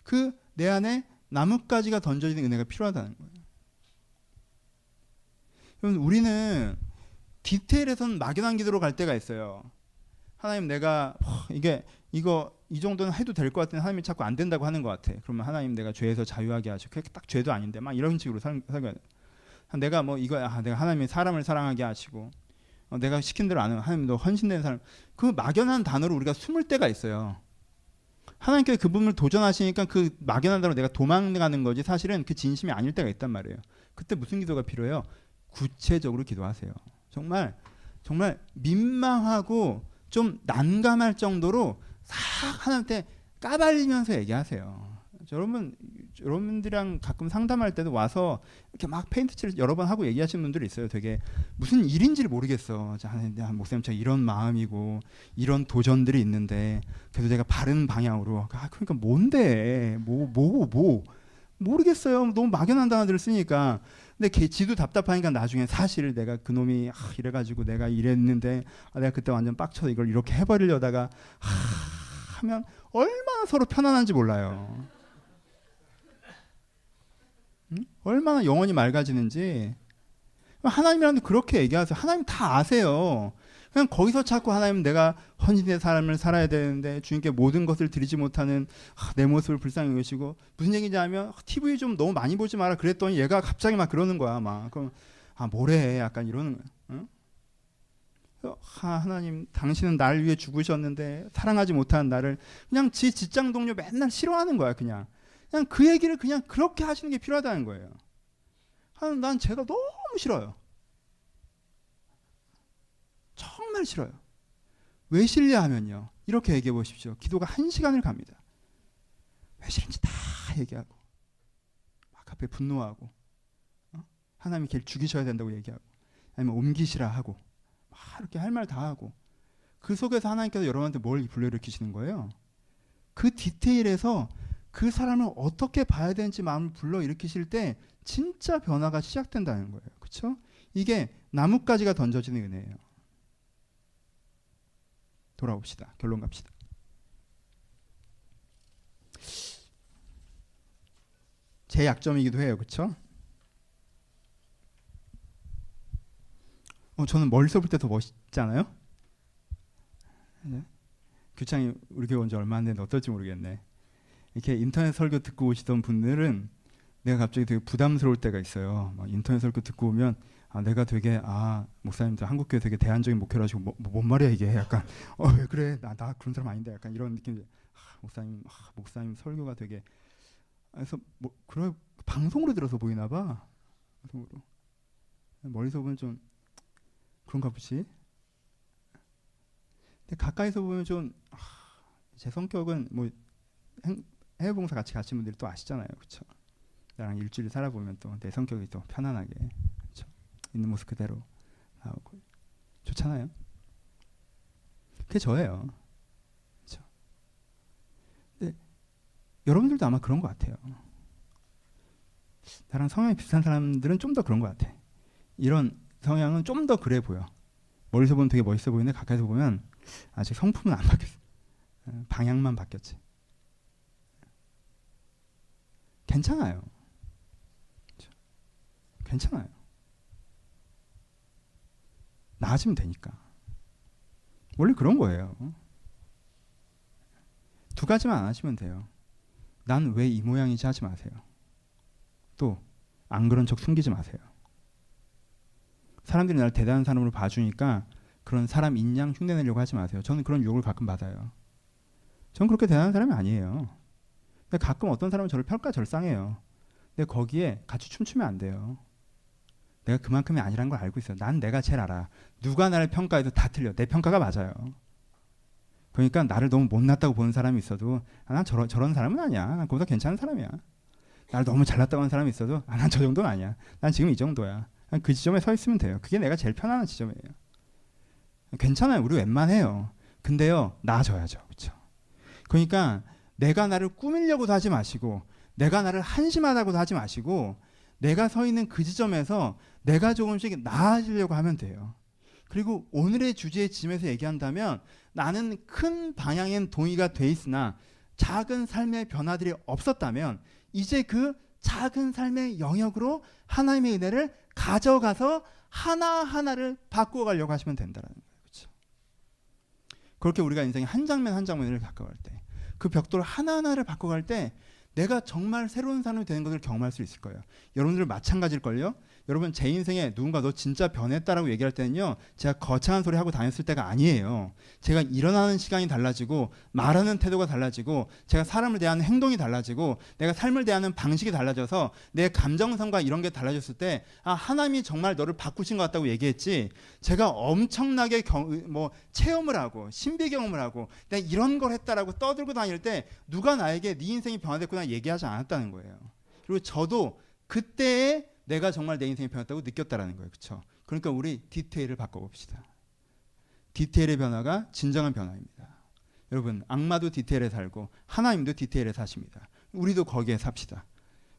그 내 안에 나뭇가지가 던져지는 은혜가 필요하다는 거예요. 여러분 우리는 디테일에서는 막연한 기도로 갈 때가 있어요. 하나님 내가 이 정도는 해도 될 것 같은데 하나님이 자꾸 안 된다고 하는 것 같아. 그러면 하나님 내가 죄에서 자유하게 하시고 그게 딱 죄도 아닌데 막 이런 식으로 살게 돼. 내가 내가 하나님이 사람을 사랑하게 하시고 내가 시킨 대로 안 하면 하나님 너 헌신된 사람 그 막연한 단어로 우리가 숨을 때가 있어요. 하나님께서 그 부분을 도전하시니까 그 막연하다고 내가 도망가는 거지 사실은 그 진심이 아닐 때가 있단 말이에요. 그때 무슨 기도가 필요해요? 구체적으로 기도하세요. 정말 정말 민망하고 좀 난감할 정도로 싹 하나님한테 까발리면서 얘기하세요. 여러분들이랑 가끔 상담할 때도 와서 이렇게 막 페인트칠을 여러 번 하고 얘기하시는 분들이 있어요. 되게 무슨 일인지를 모르겠어. 목사님 제가 이런 마음이고 이런 도전들이 있는데 그래도 제가 바른 방향으로 그러니까 뭔데 뭐 모르겠어요. 너무 막연한 단어들을 쓰니까. 근데 지도 답답하니까 나중에 사실 내가 그놈이 이래가지고 내가 이랬는데 내가 그때 완전 빡쳐서 이걸 이렇게 해버리려다가 하면 얼마나 서로 편안한지 몰라요. 응? 얼마나 영혼이 맑아지는지. 하나님이랑도 그렇게 얘기하세요. 하나님 다 아세요. 그냥 거기서 자꾸 하나님 내가 헌신의 삶을 살아야 되는데 주님께 모든 것을 드리지 못하는 내 모습을 불쌍히 여기시고 무슨 얘기인지 하면 TV 좀 너무 많이 보지 마라 그랬더니 얘가 갑자기 막 그러는 거야. 막 그럼 뭐래 약간 이러는 거야. 응? 하나님 당신은 날 위해 죽으셨는데 사랑하지 못하는 나를 그냥 지 직장 동료 맨날 싫어하는 거야. 그냥 그 얘기를 그냥 그렇게 하시는 게 필요하다는 거예요. 난 제가 너무 싫어요. 정말 싫어요. 왜 싫냐하면요. 이렇게 얘기해 보십시오. 기도가 1시간을 갑니다. 왜 싫은지 다 얘기하고 막 앞에 분노하고 하나님이 걔를 죽이셔야 된다고 얘기하고 아니면 옮기시라 하고 막 이렇게 할 말 다 하고 그 속에서 하나님께서 여러분한테 뭘 불러일으키시는 거예요? 그 디테일에서 그 사람을 어떻게 봐야 되는지 마음을 불러일으키실 때 진짜 변화가 시작된다는 거예요. 그렇죠? 이게 나뭇가지가 던져지는 은혜예요. 돌아옵시다. 결론 갑시다. 제 약점이기도 해요. 그렇죠? 저는 멀리서 볼 때 더 멋있잖아요. 네? 규창이 우리 교회 온 지 얼마 안 됐는데 어떨지 모르겠네. 이렇게 인터넷 설교 듣고 오시던 분들은 내가 갑자기 되게 부담스러울 때가 있어요. 막 인터넷 설교 듣고 오면 내가 되게 목사님들 한국교회 되게 대안적인 목회를 하시고 뭔 말이야 이게 약간 왜 그래 나 그런 사람 아닌데 약간 이런 느낌. 목사님 설교가 되게 그래서 그래 방송으로 들어서 보이나 봐. 방송으로 멀리서 보면 좀 그런가 보지. 근데 가까이서 보면 좀 제 성격은 해외 봉사 같이 가신 분들이 또 아시잖아요. 그렇죠? 나랑 일주일 살아보면 또 내 성격이 또 편안하게 그렇죠? 있는 모습 그대로 나오고 좋잖아요. 그게 저예요. 그렇죠? 근데 여러분들도 아마 그런 것 같아요. 나랑 성향이 비슷한 사람들은 좀 더 그런 것 같아. 이런 성향은 좀 더 그래 보여. 멀리서 보면 되게 멋있어 보이는데 가까이서 보면 아직 성품은 안 바뀌었어. 방향만 바뀌었지. 괜찮아요. 괜찮아요. 나아지면 되니까. 원래 그런 거예요. 두 가지만 안 하시면 돼요. 난 왜 이 모양이지 하지 마세요. 또 안 그런 척 숨기지 마세요. 사람들이 나를 대단한 사람으로 봐주니까 그런 사람 인양 흉내내려고 하지 마세요. 저는 그런 유혹을 가끔 받아요. 저는 그렇게 대단한 사람이 아니에요. 근데 가끔 어떤 사람은 저를 평가절상해요. 근데 거기에 같이 춤추면 안 돼요. 내가 그만큼이 아니라는 걸 알고 있어요. 난 내가 제일 알아. 누가 나를 평가해도 다 틀려. 내 평가가 맞아요. 그러니까 나를 너무 못났다고 보는 사람이 있어도 난 저런 사람은 아니야. 난 그보다 괜찮은 사람이야. 나를 너무 잘났다고 하는 사람이 있어도 난 저 정도는 아니야. 난 지금 이 정도야. 그 지점에 서 있으면 돼요. 그게 내가 제일 편안한 지점이에요. 괜찮아요. 우리 웬만해요. 근데요. 나아져야죠. 그렇죠? 그러니까 내가 나를 꾸미려고도 하지 마시고 내가 나를 한심하다고도 하지 마시고 내가 서 있는 그 지점에서 내가 조금씩 나아지려고 하면 돼요. 그리고 오늘의 주제의 지점에서 얘기한다면 나는 큰 방향엔 동의가 돼 있으나 작은 삶의 변화들이 없었다면 이제 그 작은 삶의 영역으로 하나님의 은혜를 가져가서 하나하나를 바꾸어 가려고 하시면 된다는 거예요. 그렇죠? 그렇게 우리가 인생의 한 장면 한 장면을 바꿔갈 때 그 벽돌 하나하나를 바꿔갈 때 내가 정말 새로운 사람이 되는 것을 경험할 수 있을 거예요. 여러분들 마찬가지일걸요. 여러분 제 인생에 누군가 너 진짜 변했다라고 얘기할 때는요, 제가 거창한 소리 하고 다녔을 때가 아니에요. 제가 일어나는 시간이 달라지고 말하는 태도가 달라지고 제가 사람을 대하는 행동이 달라지고 내가 삶을 대하는 방식이 달라져서 내 감정선과 이런 게 달라졌을 때 하나님이 정말 너를 바꾸신 것 같다고 얘기했지, 제가 엄청나게 체험을 하고 신비 경험을 하고 내가 이런 걸 했다라고 떠들고 다닐 때 누가 나에게 네 인생이 변화됐구나 얘기하지 않았다는 거예요. 그리고 저도 그때에 내가 정말 내 인생이 변했다고 느꼈다라는 거예요. 그렇죠? 그러니까 우리 디테일을 바꿔봅시다. 디테일의 변화가 진정한 변화입니다. 여러분, 악마도 디테일에 살고 하나님도 디테일에 사십니다. 우리도 거기에 삽시다.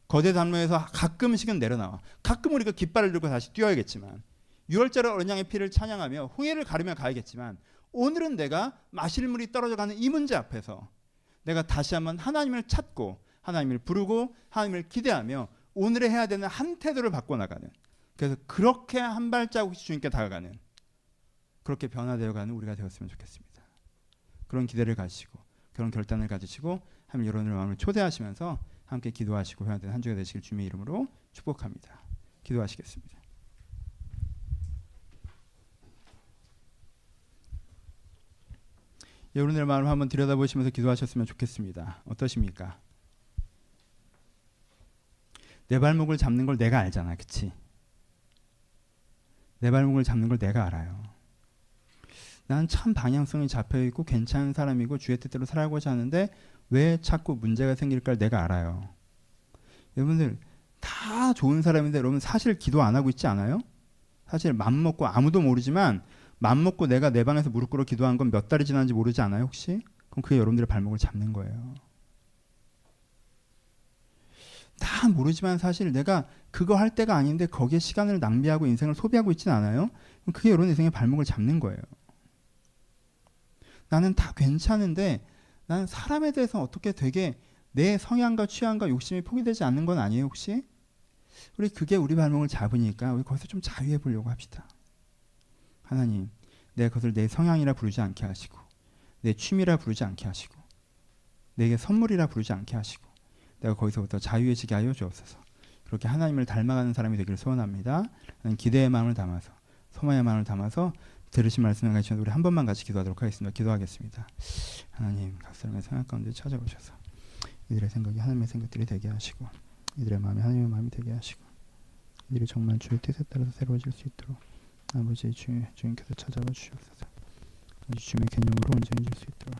거대 담론에서 가끔씩은 내려나와. 가끔 우리가 깃발을 들고 다시 뛰어야겠지만, 유월절 어린양의 피를 찬양하며 홍해를 가르며 가야겠지만, 오늘은 내가 마실 물이 떨어져가는 이 문제 앞에서 내가 다시 한번 하나님을 찾고 하나님을 부르고 하나님을 기대하며 오늘에 해야 되는 한 태도를 바꿔나가는, 그래서 그렇게 한 발자국씩 주님께 다가가는, 그렇게 변화되어가는 우리가 되었으면 좋겠습니다. 그런 기대를 가지시고 그런 결단을 가지시고 하나님 여러분의 마음을 초대하시면서 함께 기도하시고 변화되는 한 주가 되시길 주님의 이름으로 축복합니다. 기도하시겠습니다. 여러분의 마음을 한번 들여다보시면서 기도하셨으면 좋겠습니다. 어떠십니까? 내 발목을 잡는 걸 내가 알잖아, 그치? 내 발목을 잡는 걸 내가 알아요. 난 참 방향성이 잡혀있고 괜찮은 사람이고 주의 뜻대로 살아가고자 하는데 왜 자꾸 문제가 생길까를 내가 알아요. 여러분들 다 좋은 사람인데 여러분 사실 기도 안 하고 있지 않아요? 사실 맘먹고 아무도 모르지만 맘먹고 내가 내 방에서 무릎 꿇어 기도한 건 몇 달이 지났는지 모르지 않아요 혹시? 그럼 그게 여러분들의 발목을 잡는 거예요. 다 모르지만 사실 내가 그거 할 때가 아닌데 거기에 시간을 낭비하고 인생을 소비하고 있진 않아요? 그럼 그게 여러분 인생의 발목을 잡는 거예요. 나는 다 괜찮은데 나는 사람에 대해서 어떻게 되게 내 성향과 취향과 욕심이 포기되지 않는 건 아니에요 혹시? 우리 그게 우리 발목을 잡으니까 우리 거기서 좀 자유해 보려고 합시다. 하나님, 내가 그것을 내 성향이라 부르지 않게 하시고 내 취미라 부르지 않게 하시고 내게 선물이라 부르지 않게 하시고 내가 거기서부터 자유해지게 하여 주옵소서. 그렇게 하나님을 닮아가는 사람이 되기를 소원합니다. 기대의 마음을 담아서 소망의 마음을 담아서 들으신 말씀을 가지고 우리 한 번만 같이 기도하도록 하겠습니다. 기도하겠습니다. 하나님, 각 사람의 생각 가운데 찾아오셔서 이들의 생각이 하나님의 생각들이 되게 하시고 이들의 마음이 하나님의 마음이 되게 하시고 이들이 정말 주의 뜻에 따라서 새로워질 수 있도록 아버지 주님께서 찾아와 주시옵소서. 주님의 개념으로 온전해질 수 있도록